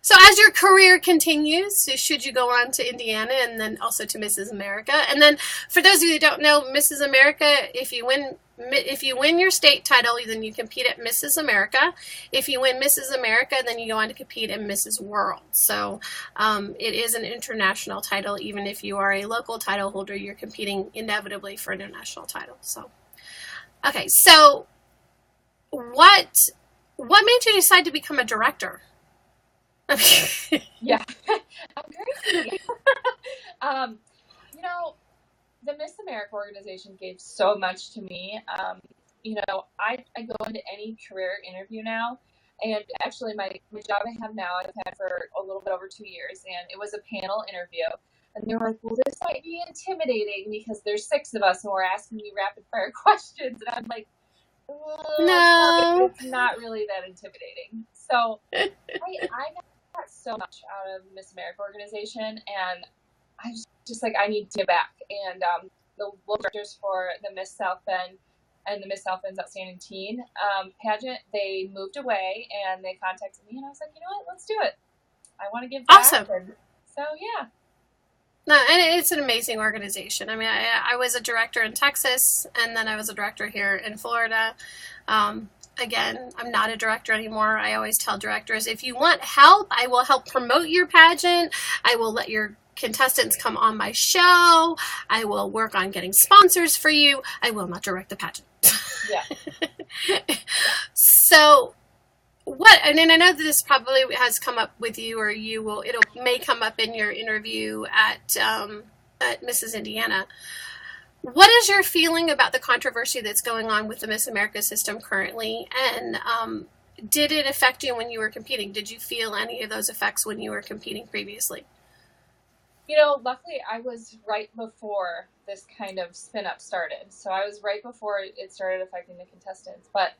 So as your career continues, should you go on to Indiana and then also to Mrs. America, and then for those of you who don't know, Mrs. America, if you win your state title, then you compete at Mrs. America. If you win Mrs. America, then you go on to compete in Mrs. World. So it is an international title. Even if you are a local title holder, you're competing inevitably for an international title. So, okay, so what made you decide to become a director? Yeah, I'm crazy. You know, the Miss America organization gave so much to me. You know, I go into any career interview now, and actually my job I have now I've had for a little bit over 2 years, and it was a panel interview. And they were like, well, this might be intimidating because there's 6 of us and we're asking you rapid fire questions. And I'm like, no, it's not really that intimidating. So I got so much out of Miss America organization, and I was just like, I need to give back. And the local directors for the Miss South Bend and the Miss South Bend's Outstanding Teen pageant, they moved away and they contacted me, and I was like, you know what, let's do it. I want to give back. Awesome. And so yeah. No, and it's an amazing organization. I mean, I was a director in Texas, and then I was a director here in Florida. Again, I'm not a director anymore. I always tell directors, if you want help, I will help promote your pageant. I will let your contestants come on my show. I will work on getting sponsors for you. I will not direct the pageant. Yeah. So and then I know that this probably has come up with you, or it may come up in your interview at Mrs. Indiana. What is your feeling about the controversy that's going on with the Miss America system currently? And did it affect you when you were competing? Did you feel any of those effects when you were competing previously? Luckily I was right before this kind of spin up started. So I was right before it started affecting the contestants. But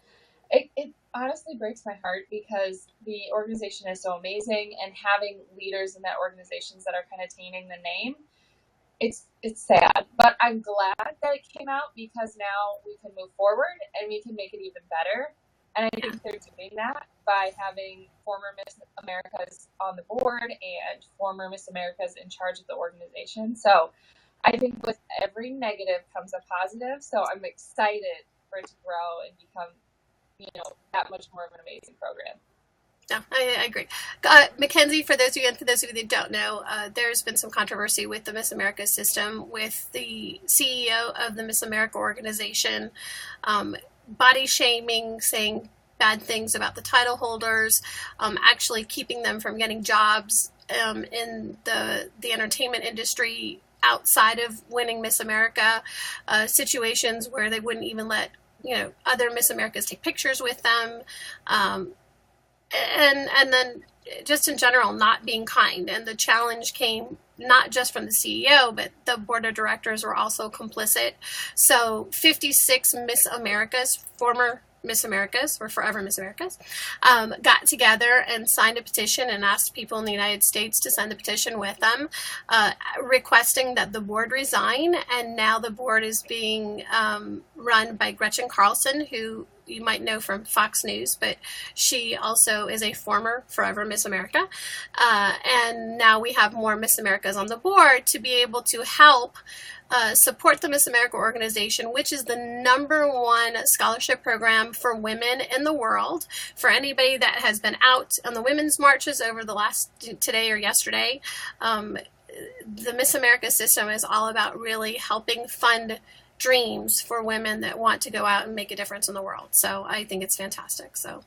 it honestly breaks my heart because the organization is so amazing, and having leaders in that organizations that are kind of tainting the name, it's sad. But I'm glad that it came out because now we can move forward and we can make it even better. And I think they're doing that by having former Miss Americas on the board and former Miss Americas in charge of the organization. So I think with every negative comes a positive. So I'm excited for it to grow and become, that much more of an amazing program. No, I agree. Mackenzie, for those of you that don't know, there's been some controversy with the Miss America system, with the CEO of the Miss America organization body shaming, saying bad things about the title holders, actually keeping them from getting jobs in the entertainment industry outside of winning Miss America, situations where they wouldn't even let other Miss Americas take pictures with them, and then just in general not being kind. And the challenge came not just from the CEO, but the board of directors were also complicit. So 56 Miss Americas, former Miss Americas, or forever Miss Americas, got together and signed a petition and asked people in the United States to sign the petition with them, requesting that the board resign. And now the board is being run by Gretchen Carlson, who you might know from Fox News, but she also is a former forever Miss America. And now we have more Miss Americas on the board to be able to help support the Miss America organization, which is the #1 scholarship program for women in the world. For anybody that has been out on the women's marches over the last today or yesterday, the Miss America system is all about really helping fund dreams for women that want to go out and make a difference in the world. So I think it's fantastic. So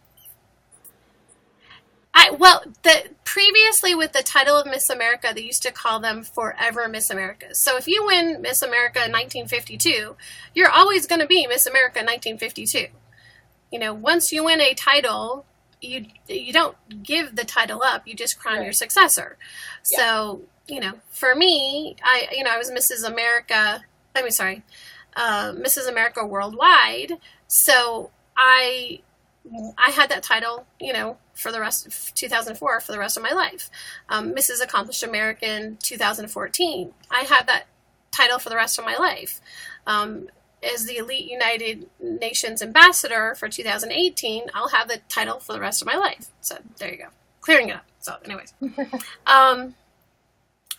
previously with the title of Miss America, they used to call them Forever Miss Americas. So if you win Miss America in 1952, you're always going to be Miss America 1952. Once you win a title, you don't give the title up, you just crown your successor. Yeah. So, for me, I was Mrs. America, Mrs. America Worldwide. So I had that title, for the rest of 2004, for the rest of my life. Mrs. Accomplished American 2014. I had that title for the rest of my life. As the Elite United Nations Ambassador for 2018, I'll have the title for the rest of my life. So there you go. Clearing it up. So anyways.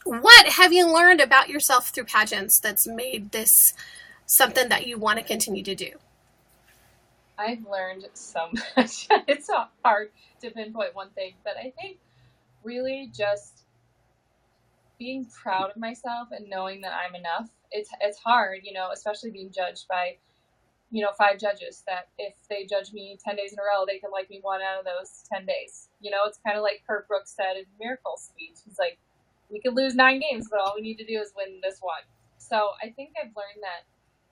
What have you learned about yourself through pageants that's made this something that you want to continue to do? I've learned so much. It's so hard to pinpoint one thing, but I think really just being proud of myself and knowing that I'm enough. It's hard, especially being judged by, 5 judges, that if they judge me 10 days in a row, they can like me 1 out of those 10 days. It's kind of like Kurt Brooks said in Miracle's speech. He's like, we could lose 9 games, but all we need to do is win this one. So I think I've learned that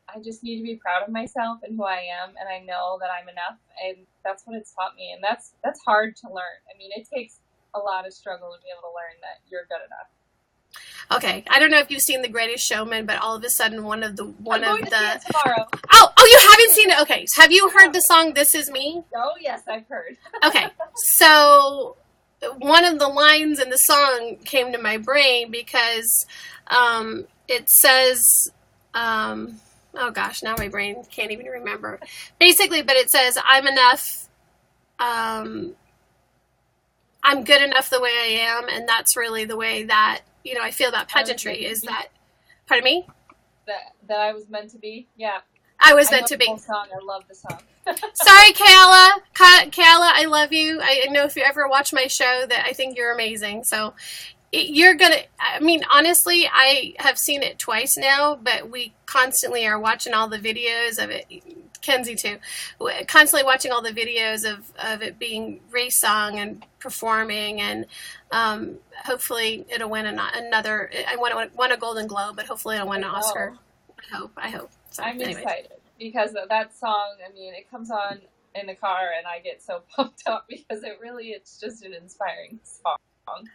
I just need to be proud of myself and who I am, and I know that I'm enough, and that's what it's taught me, and that's hard to learn. I mean, it takes a lot of struggle to be able to learn that you're good enough. Okay, I don't know if you've seen The Greatest Showman, but all of a sudden one of the tomorrow. Oh, you haven't seen it? Okay, so have you heard the song "This Is Me"? Oh yes, I've heard. Okay, so one of the lines in the song came to my brain because it says. Oh gosh, now my brain can't even remember. Basically, but it says, I'm enough, I'm good enough the way I am, and that's really the way that, I feel about pageantry, is that, pardon me? That I was meant to be? Yeah. I was meant to be. The whole song. I love the song. Sorry, Kayla. Kayla, I love you. I know if you ever watch my show that I think you're amazing, so... honestly, I have seen it twice now, but we constantly are watching all the videos of it. Kenzie too. Constantly watching all the videos of it being race song and performing, and hopefully it'll win another. I won a Golden Globe, but hopefully it'll win an Oscar. I hope. So, I'm excited because of that song. I mean, it comes on in the car, and I get so pumped up because it's just an inspiring song.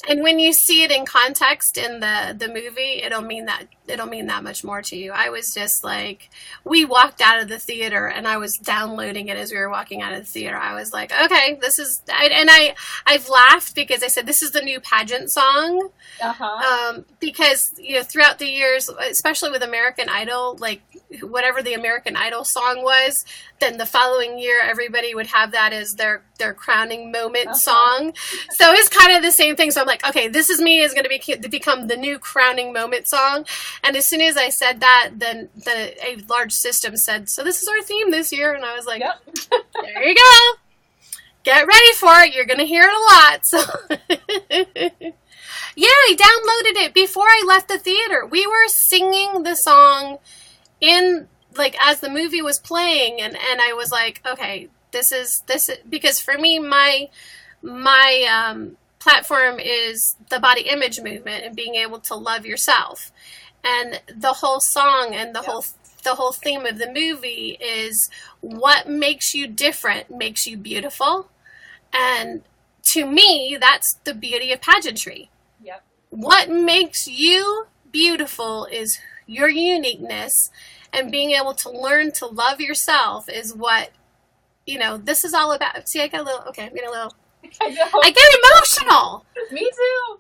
And when you see it in context in the movie, it'll mean that much more to you. I was just like, we walked out of the theater and I was downloading it as we were walking out of the theater. I was like, okay, this is, and I've laughed because I said, this is the new pageant song. Because, you know, throughout the years, especially with American Idol, like whatever the American Idol song was, then the following year, everybody would have that as their crowning moment song. So it's kind of the same thing. So I'm like, okay, This Is Me is going to become the new crowning moment song. And as soon as I said that, then a large system said, so this is our theme this year. And I was like, there you go. Get ready for it. You're going to hear it a lot. So yeah, I downloaded it before I left the theater. We were singing the song in, like, as the movie was playing, and I was like, okay, this is because for me, my platform is the body image movement and being able to love yourself. And the whole song and the whole theme of the movie is what makes you different makes you beautiful. And to me, that's the beauty of pageantry. Yep. What makes you beautiful is your uniqueness, and being able to learn to love yourself is what, you know, this is all about. See, I get a little, I get emotional. Me too.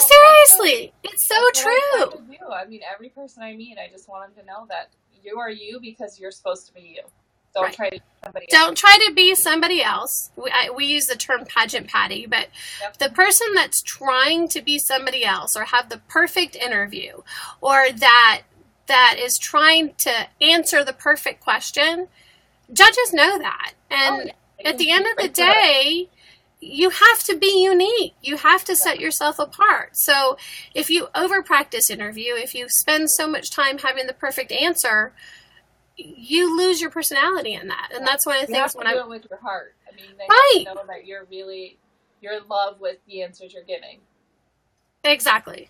Seriously, it's so true. I mean, every person I meet, I just want them to know that you are you because you're supposed to be you. Don't try to be somebody else. Don't try to be somebody else. We use the term pageant patty, but the person that's trying to be somebody else or have the perfect interview, or that is trying to answer the perfect question, judges know that. And at the end of the day, you have to be unique. You have to set yourself apart. So if you over practice interview, if you spend so much time having the perfect answer, you lose your personality in that. And that's one of the things when I do it with your heart. I mean, they have to know that you're in love with the answers you're giving. Exactly.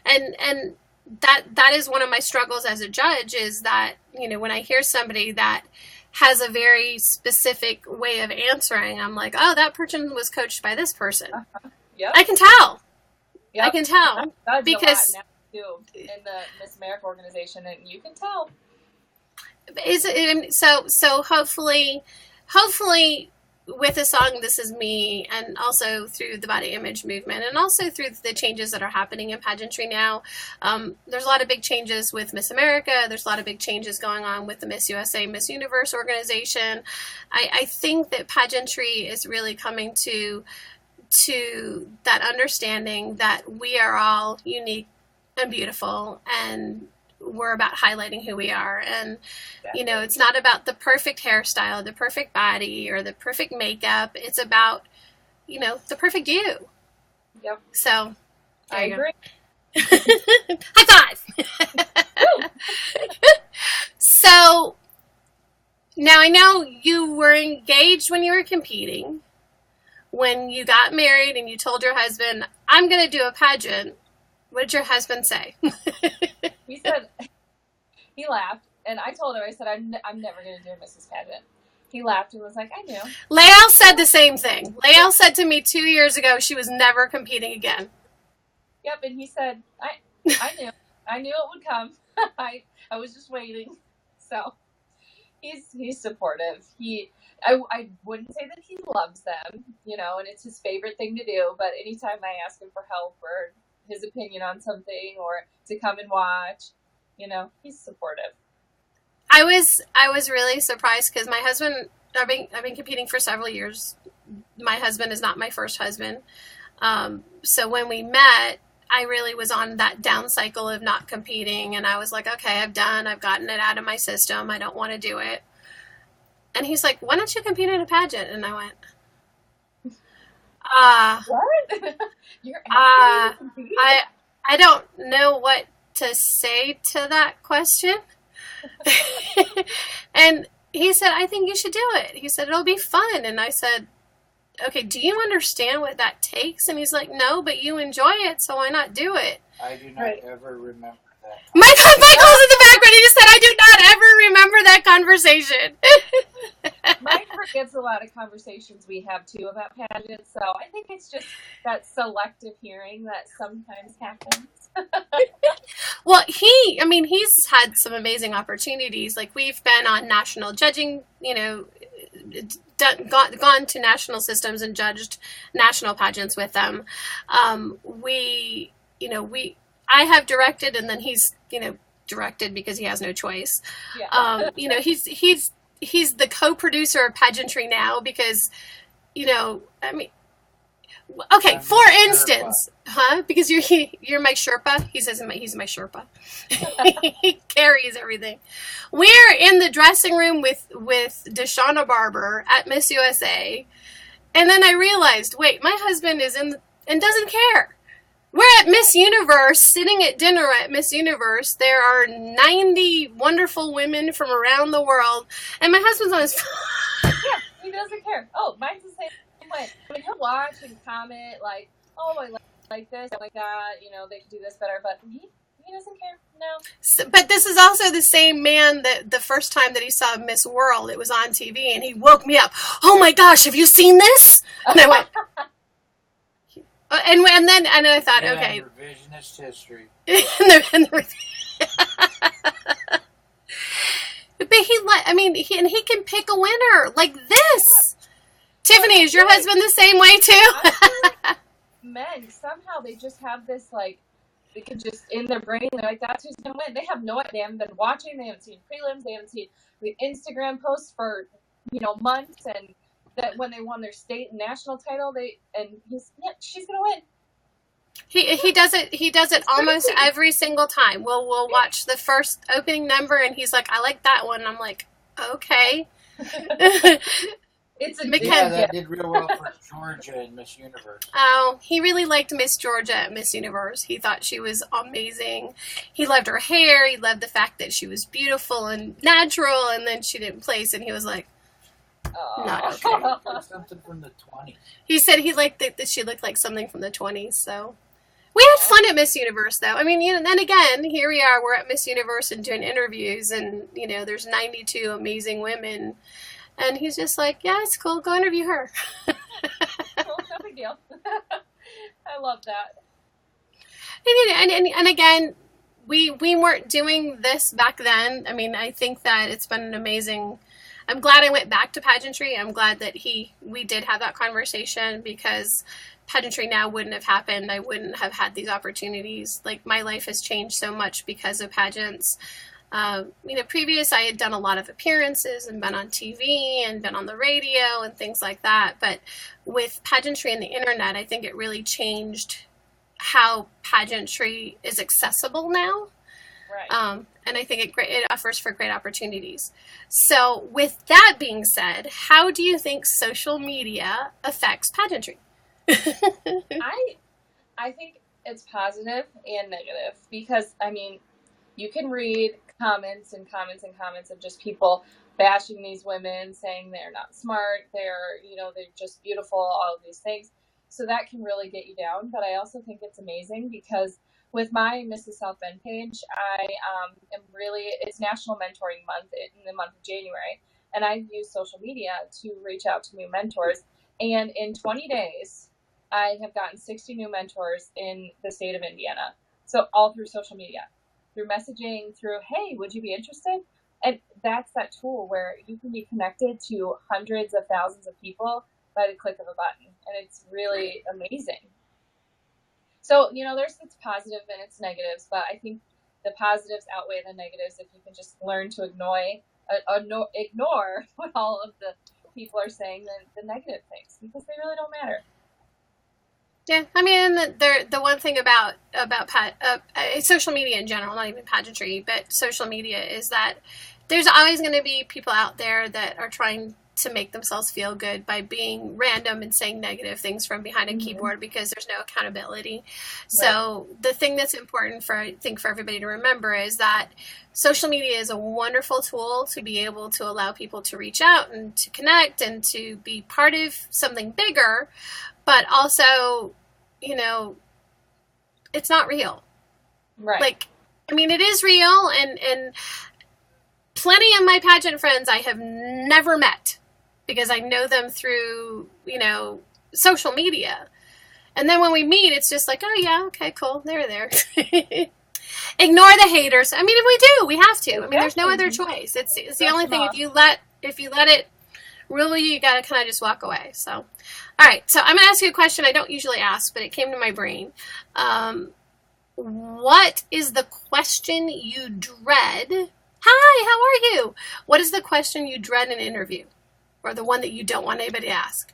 And that is one of my struggles as a judge, is that, you know, when I hear somebody that has a very specific way of answering, I'm like, oh, that person was coached by this person. I can tell. I can tell. Because a lot now too, in the Miss America organization, and you can tell. So hopefully with the song This Is Me, and also through the body image movement, and also through the changes that are happening in pageantry now, there's a lot of big changes with Miss America. There's a lot of big changes going on with the Miss USA, Miss Universe organization. I think that pageantry is really coming to that understanding that we are all unique and beautiful, and we're about highlighting who we are. And you know, it's not about the perfect hairstyle, the perfect body, or the perfect makeup. It's about, you know, the perfect you. Yep. So I agree. High five. So now I know you were engaged when you were competing. When you got married and you told your husband, I'm going to do a pageant, what did your husband say? He said, he laughed, and I told him, I said, I'm never going to do a Mrs. Pageant. He laughed and was like, I knew. Lael said the same thing. Lael said to me 2 years ago she was never competing again. Yep, and he said, I knew. I knew it would come. I was just waiting. So he's supportive. I wouldn't say that he loves them, you know, and it's his favorite thing to do, but anytime I ask him for help or his opinion on something or to come and watch, you know, he's supportive. I was really surprised because my husband, I've been competing for several years. My husband is not my first husband. So when we met, I really was on that down cycle of not competing, and I was like, okay, I've gotten it out of my system. I don't want to do it. And he's like, why don't you compete in a pageant? And I went, what? You're I don't know what to say to that question. And he said, I think you should do it. He said, it'll be fun. And I said, okay, do you understand what that takes? And he's like, no, but you enjoy it, so why not do it? I do not ever remember that. Michael's in the background. He just said, I do not ever remember that conversation. Mike forgets gets a lot of conversations we have too about pageants. So I think it's just that selective hearing that sometimes happens. Well, he's had some amazing opportunities. Like, we've been on national judging, gone to national systems and judged national pageants with them. I have directed, and then he's, directed because he has no choice. Yeah. He's the co-producer of PageantryNOW because, okay, for instance, because you're my Sherpa. He says he's my Sherpa. He carries everything. We're in the dressing room with Deshauna Barber at Miss USA, and then I realized, wait, my husband is in and doesn't care. We're at Miss Universe, sitting at dinner at Miss Universe. There are 90 wonderful women from around the world, and my husband's on his phone. Yeah, he doesn't care. Oh, mine's the same way. I mean, he'll watch and comment like, oh, I like this, I like that, they could do this better, but he doesn't care, no. So, but this is also the same man that the first time that he saw Miss World, it was on TV, and he woke me up. Oh my gosh, have you seen this? And I went... And then I thought, okay. Revisionist history. But he can pick a winner like this. Tiffany, is your husband the same way too? Men, somehow they just have this, like, they can just, in their brain, they're like, that's who's going to win. They have no idea. They haven't been watching. They haven't seen prelims. They haven't seen the Instagram posts for, months. And that when they won their state and national title, she's going to win. He does it almost every single time. We'll watch the first opening number, and he's like, I like that one. I'm like, okay. That did real well for Georgia in Miss Universe. Oh, he really liked Miss Georgia at Miss Universe. He thought she was amazing. He loved her hair. He loved the fact that she was beautiful and natural, and then she didn't place, and he was like, not okay. Something from the 20s. He said he liked that she looked like something from the 20s, so... We had fun at Miss Universe, though. I mean, then again, here we are. We're at Miss Universe and doing interviews, and, there's 92 amazing women. And he's just like, yeah, it's cool. Go interview her. Well, no big deal. I love that. And again, we weren't doing this back then. I mean, I think that it's been an amazing... I'm glad I went back to pageantry. I'm glad that we did have that conversation, because PageantryNOW wouldn't have happened. I wouldn't have had these opportunities. Like, my life has changed so much because of pageants. Previous, I had done a lot of appearances and been on TV and been on the radio and things like that. But with pageantry and the internet, I think it really changed how pageantry is accessible now. Right. And I think it offers for great opportunities. So with that being said, how do you think social media affects pageantry? I think it's positive and negative, because, you can read comments and comments and comments of just people bashing these women, saying they're not smart, they're just beautiful, all of these things. So that can really get you down. But I also think it's amazing, because with my Mrs. South Bend page, I it's National Mentoring Month in the month of January, and I've used social media to reach out to new mentors. And in 20 days, I have gotten 60 new mentors in the state of Indiana. So all through social media, through messaging, through, hey, would you be interested? And that's that tool where you can be connected to hundreds of thousands of people by the click of a button. And it's really amazing. So, there's its positive and its negatives, but I think the positives outweigh the negatives if you can just learn to ignore what all of the people are saying, the negative things, because they really don't matter. Yeah, the one thing about social media in general, not even pageantry, but social media, is that there's always going to be people out there that are trying to make themselves feel good by being random and saying negative things from behind a keyboard, because there's no accountability. Right. So the thing that's important for everybody to remember is that social media is a wonderful tool to be able to allow people to reach out and to connect and to be part of something bigger, but also, it's not real. Right. It is real, and plenty of my pageant friends I have never met. because I know them through, social media. And then when we meet, it's just like, oh yeah, okay, cool, they're there. Ignore the haters. I mean, if we do, we have to. I mean, there's no other choice. It's the only thing. If you let it rule you, you got to kind of just walk away. So, all right. So I'm going to ask you a question I don't usually ask, but it came to my brain. What is the question you dread? Hi, how are you? What is the question you dread in an interview, or the one that you don't want anybody to ask?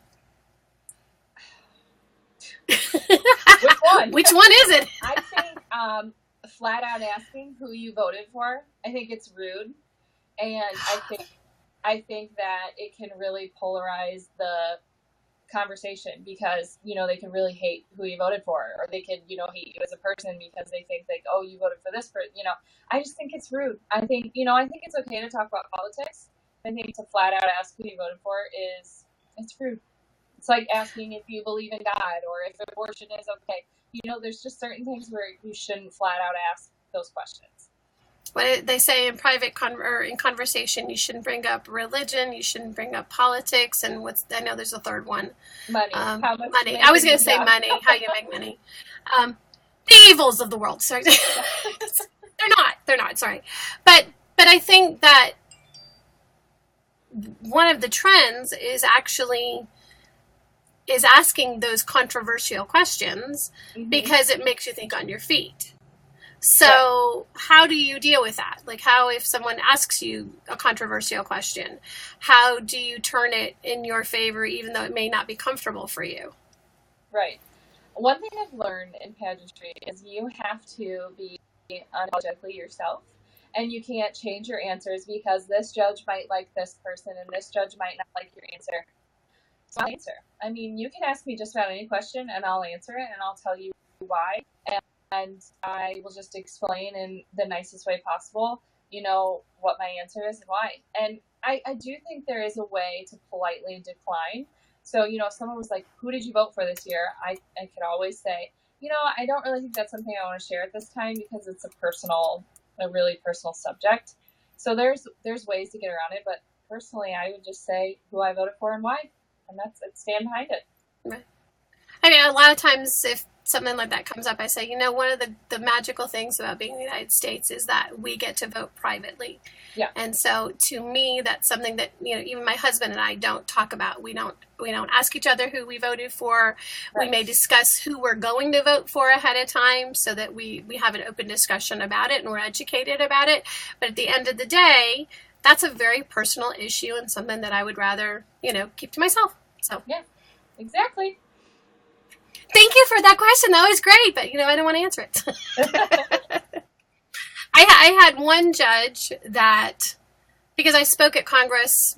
Which one? Which one is it? I think flat out asking who you voted for. I think it's rude, and I think that it can really polarize the conversation, because they can really hate who you voted for, or they can hate you as a person because they think like, oh, you voted for this person. I just think it's rude. I think it's okay to talk about politics. I think to flat out ask who you voted for it's rude. It's like asking if you believe in God or if abortion is okay. There's just certain things where you shouldn't flat out ask those questions. What they say in private in conversation, you shouldn't bring up religion, you shouldn't bring up politics, and I know there's a third one. Money. How much money. I was going to say money, how you make money. The evils of the world. Sorry. They're not, sorry. But I think that one of the trends is asking those controversial questions, because it makes you think on your feet. So how do you deal with that? Like, how, if someone asks you a controversial question, how do you turn it in your favor, even though it may not be comfortable for you? Right. One thing I've learned in pageantry is you have to be unapologetically yourself, and you can't change your answers because this judge might like this person and this judge might not like your answer. So I'll answer. I mean, you can ask me just about any question and I'll answer it, and I'll tell you why. And I will just explain in the nicest way possible, what my answer is and why. And I do think there is a way to politely decline. So, if someone was like, who did you vote for this year? I could always say, I don't really think that's something I want to share at this time because it's a really personal subject. So there's ways to get around it. But personally, I would just say who I voted for and why. And stand behind it. Right. I mean, a lot of times if something like that comes up, I say, one of the magical things about being in the United States is that we get to vote privately. Yeah. And so to me, that's something that, even my husband and I don't talk about. We don't ask each other who we voted for. Right. We may discuss who we're going to vote for ahead of time so that we have an open discussion about it and we're educated about it. But at the end of the day, that's a very personal issue and something that I would rather, keep to myself. So yeah, exactly. Thank you for that question. That was great, but I don't want to answer it. I had one judge that, because I spoke at Congress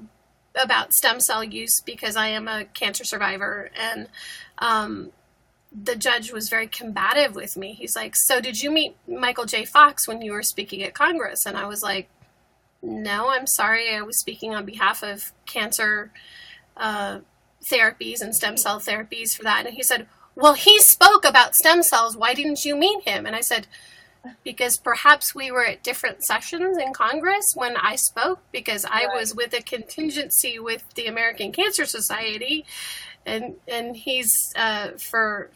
about stem cell use because I am a cancer survivor, and the judge was very combative with me. He's like, so did you meet Michael J. Fox when you were speaking at Congress? And I was like, no, I'm sorry. I was speaking on behalf of cancer therapies and stem cell therapies for that. And he said, well, he spoke about stem cells. Why didn't you meet him? And I said, because perhaps we were at different sessions in Congress when I spoke, because I was with a contingency with the American Cancer Society, and he's for,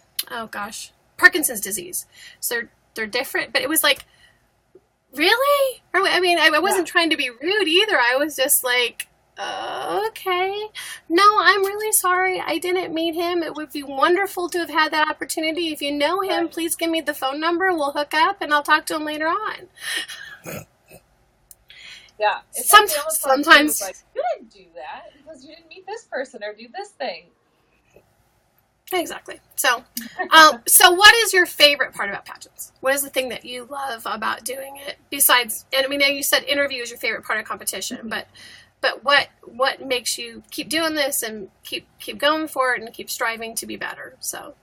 Parkinson's disease. So they're different. But it was like, really? I mean, I wasn't trying to be rude either. I was just like, okay. No, I'm really sorry. I didn't meet him. It would be wonderful to have had that opportunity. If you know him, please give me the phone number. We'll hook up and I'll talk to him later on. Yeah. Sometimes like, you didn't do that because you didn't meet this person or do this thing. Exactly. So, so what is your favorite part about pageants? What is the thing that you love about doing it? Besides, and I mean, you said interview is your favorite part of competition, but what makes you keep doing this and keep going for it and keep striving to be better? So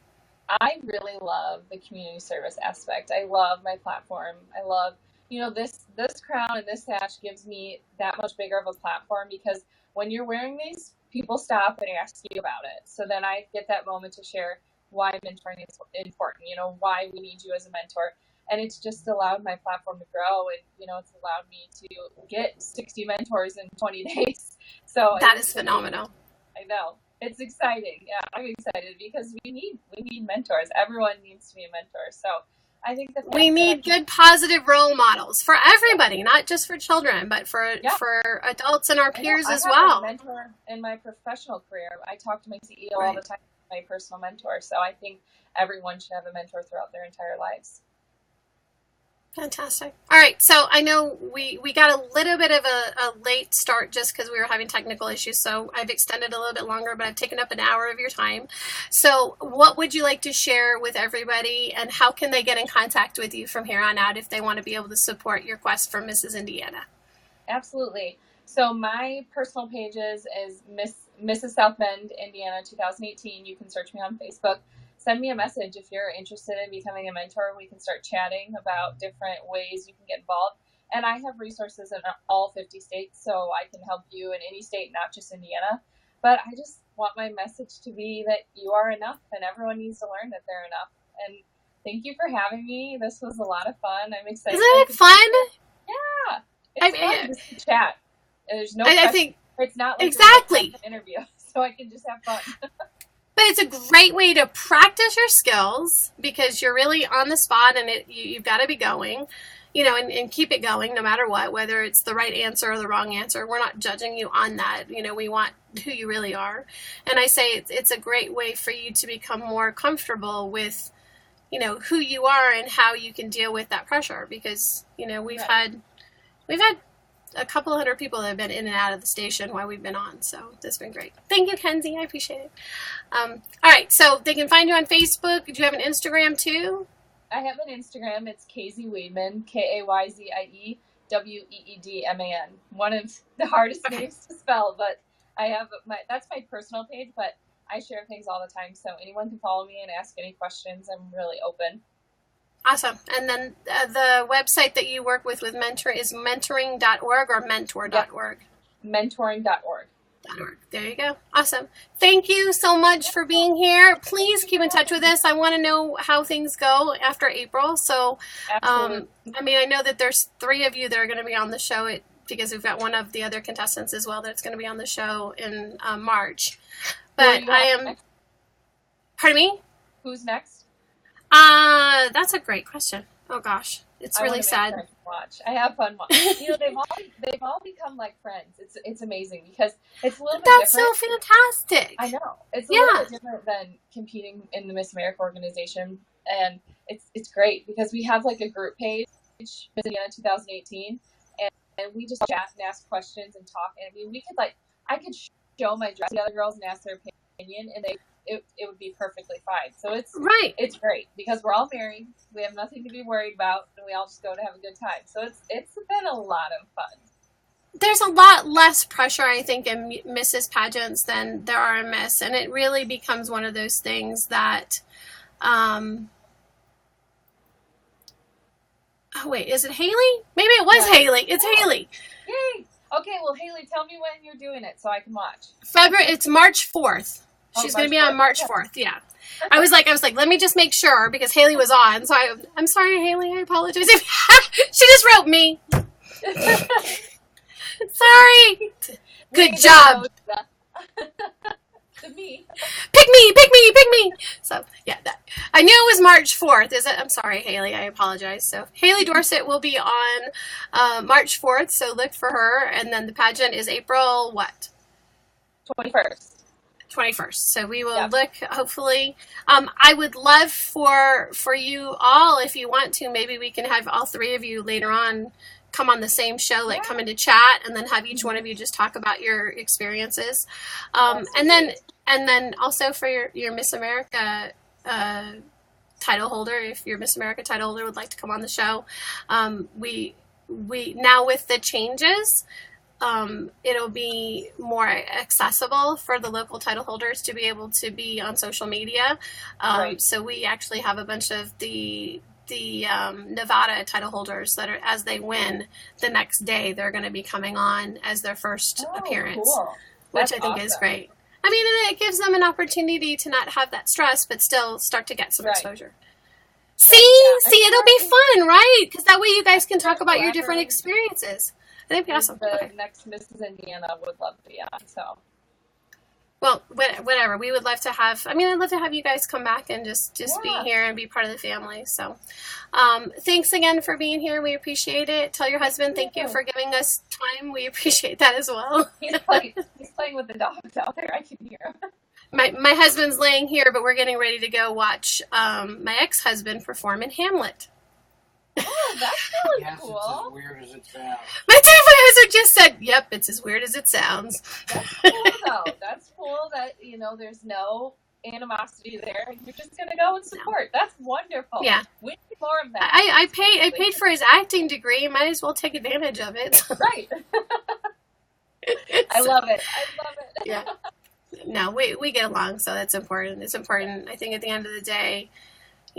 I really love the community service aspect. I love my platform. I love, this crown and this sash gives me that much bigger of a platform, because when you're wearing these, people stop and ask you about it. So then I get that moment to share why mentoring is important, why we need you as a mentor. And it's just allowed my platform to grow, and it's allowed me to get 60 mentors in 20 days. So that is phenomenal. I know. It's exciting. Yeah, I'm excited because we need mentors. Everyone needs to be a mentor. So I think the fact We need good, positive role models for everybody, not just for children, but for adults and our peers as well. I have a mentor in my professional career. I talk to my CEO all the time, my personal mentor. So I think everyone should have a mentor throughout their entire lives. Fantastic. All right. So I know we got a little bit of a late start just because we were having technical issues. So I've extended a little bit longer, but I've taken up an hour of your time. So what would you like to share with everybody, and how can they get in contact with you from here on out if they want to be able to support your quest for Mrs. Indiana? Absolutely. So my personal pages is Mrs. South Bend, Indiana 2018. You can search me on Facebook. Send me a message if you're interested in becoming a mentor. We can start chatting about different ways you can get involved. And I have resources in all 50 states, so I can help you in any state, not just Indiana. But I just want my message to be that you are enough, and everyone needs to learn that they're enough. And thank you for having me. This was a lot of fun. I'm excited. Isn't it fun? Yeah. It's fun just to chat. There's no I think it's not like exactly an interview, so I can just have fun. But it's a great way to practice your skills because you're really on the spot, and you've got to be going, and keep it going no matter what, whether it's the right answer or the wrong answer. We're not judging you on that. We want who you really are. And I say it's a great way for you to become more comfortable with, who you are and how you can deal with that pressure, because, we've had a couple of hundred people that have been in and out of the station while we've been on. So this has been great. Thank you, Kenzie. I appreciate it. All right. So they can find you on Facebook. Do you have an Instagram too? I have an Instagram. It's Kayzie Weedman, KayzieWeedman. One of the hardest names to spell, but that's my personal page, but I share things all the time. So anyone can follow me and ask any questions. I'm really open. Awesome. And then the website that you work with mentoring is mentoring.org or mentor.org? Yep. Mentoring.org. There you go. Awesome. Thank you so much for being here. Please keep in touch with us. I want to know how things go after April. So, I know that there's 3 of you that are going to be on the show because we've got one of the other contestants as well that's going to be on the show in March. But pardon me? Who's next? That's a great question. Oh gosh, it's really sad. I have fun watching. They've all become like friends. It's amazing because it's a little bit That's different. so fantastic. I know. It's a little bit different than competing in the Miss America organization, and it's great because we have like a group page, Miss Indiana 2018, and we just chat and ask questions and talk. And I could show my dress to the other girls and ask their opinion, and it would be perfectly fine. So it's great because we're all married. We have nothing to be worried about, and we all just go to have a good time. So it's been a lot of fun. There's a lot less pressure, I think, in Mrs. Pageants than there are in Miss, and it really becomes one of those things that. Oh wait, is it Haley? Maybe it was Haley. It's Haley. Yay! Okay, well, Haley, tell me when you're doing it so I can watch. It's March 4th. She's going to be on March 4th. Yeah. I was like, let me just make sure because Haley was on. So I'm sorry, Haley. I apologize. She just wrote me. Sorry. Good job. To me. Pick me. So yeah, I knew it was March 4th. I'm sorry, Haley. I apologize. So Haley Dorsett will be on March 4th. So look for her. And then the pageant is April what? 21st. So we will look, hopefully. I would love for you all, if you want to, maybe we can have all 3 of you later on come on the same show, come into chat, and then have each one of you just talk about your experiences. And then also for your Miss America title holder, if your Miss America title holder would like to come on the show, we now with the changes, it'll be more accessible for the local title holders to be able to be on social media. So we actually have a bunch of the Nevada title holders that are, as they win the next day, they're going to be coming on as their first appearance, which I think is great. I mean, it gives them an opportunity to not have that stress, but still start to get some exposure. See, it'll be fun, right? Because that way you guys can talk about your different experiences. I think it'd be awesome. The next Mrs. Indiana would love to be on, so. Well, whatever. We would love to have, I'd love to have you guys come back and just be Yeah. here and be part of the family. So, thanks again for being here. We appreciate it. Tell your husband thank you for giving us time. We appreciate that as well. He's playing with the dogs out there. I can hear him. My husband's laying here, but we're getting ready to go watch my ex-husband perform in Hamlet. Oh, that's really Yes, cool. it's as weird as it sounds. My husband just said, "Yep, it's as weird as it sounds." That's cool, though. That's cool that, there's no animosity there. You're just going to go and support. That's wonderful. Yeah. We need more of that. I paid for his acting degree. Might as well take advantage of it. Right. I love it. Yeah. No, we get along, so that's important. It's important. I think at the end of the day,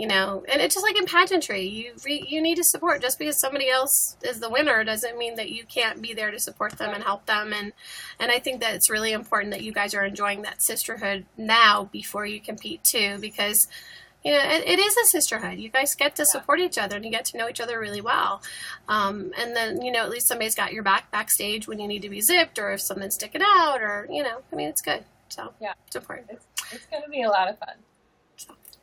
and it's just like in pageantry, you need to support. Just because somebody else is the winner doesn't mean that you can't be there to support them and help them. And I think that it's really important that you guys are enjoying that sisterhood now before you compete too, because it is a sisterhood. You guys get to support each other and you get to know each other really well. And then, at least somebody's got your back backstage when you need to be zipped or if something's sticking out or, it's good. So Yeah. it's important. It's going to be a lot of fun.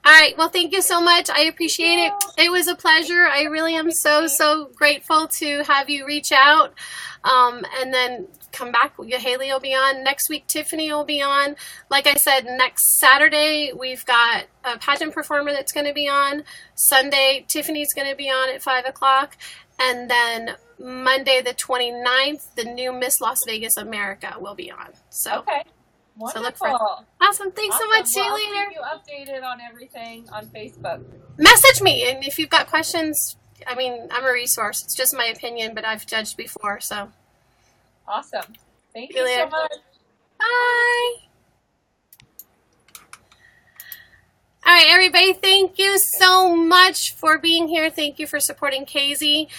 All right. Well, thank you so much. I appreciate it. It was a pleasure. I really am so grateful to have you reach out. And then come back. Haley will be on. Next week, Tiffany will be on. Like I said, next Saturday, we've got a pageant performer that's going to be on. Sunday, Tiffany's going to be on at 5 o'clock. And then Monday, the 29th, the new Miss Las Vegas America will be on. So. Okay. Wonderful. So look for it. Awesome. Thanks so much. See you Well, later. I'll keep you updated on everything on Facebook. Message me, and if you've got questions, I'm a resource. It's just my opinion, but I've judged before, so. Awesome. Thank See you you so later. much. Bye. All right, everybody, thank you so much for being here. Thank you for supporting Kayzie.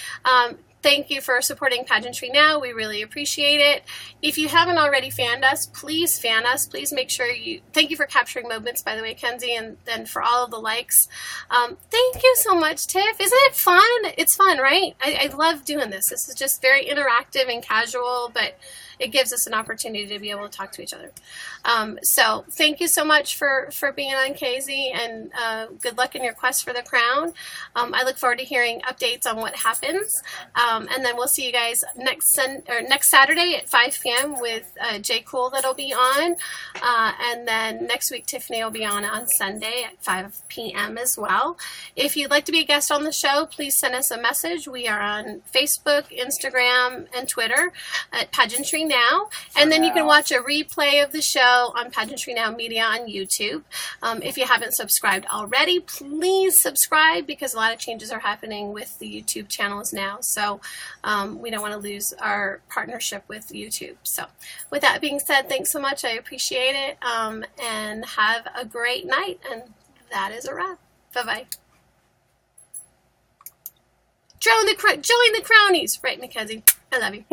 Thank you for supporting Pageantry Now. We really appreciate it. If you haven't already fanned us, please fan us. Please make sure thank you for capturing moments, by the way, Kenzie, and then for all of the likes. Thank you so much, Tiff. Isn't it fun? It's fun, right? I love doing this. This is just very interactive and casual, but it gives us an opportunity to be able to talk to each other. So thank you so much for being on, Kayzie, and good luck in your quest for the crown. I look forward to hearing updates on what happens. And then we'll see you guys next Saturday at 5 p.m. with Jay Cool that'll be on. And then next week, Tiffany will be on Sunday at 5 p.m. as well. If you'd like to be a guest on the show, please send us a message. We are on Facebook, Instagram, and Twitter at PageantryNOW. And then you can watch a replay of the show on PageantryNOW Media on YouTube. If you haven't subscribed already, please subscribe because a lot of changes are happening with the YouTube channels now. So we don't want to lose our partnership with YouTube. So with that being said, thanks so much. I appreciate it. And have a great night. And that is a wrap. Bye-bye. Join the Crownies. Right, Mackenzie. I love you.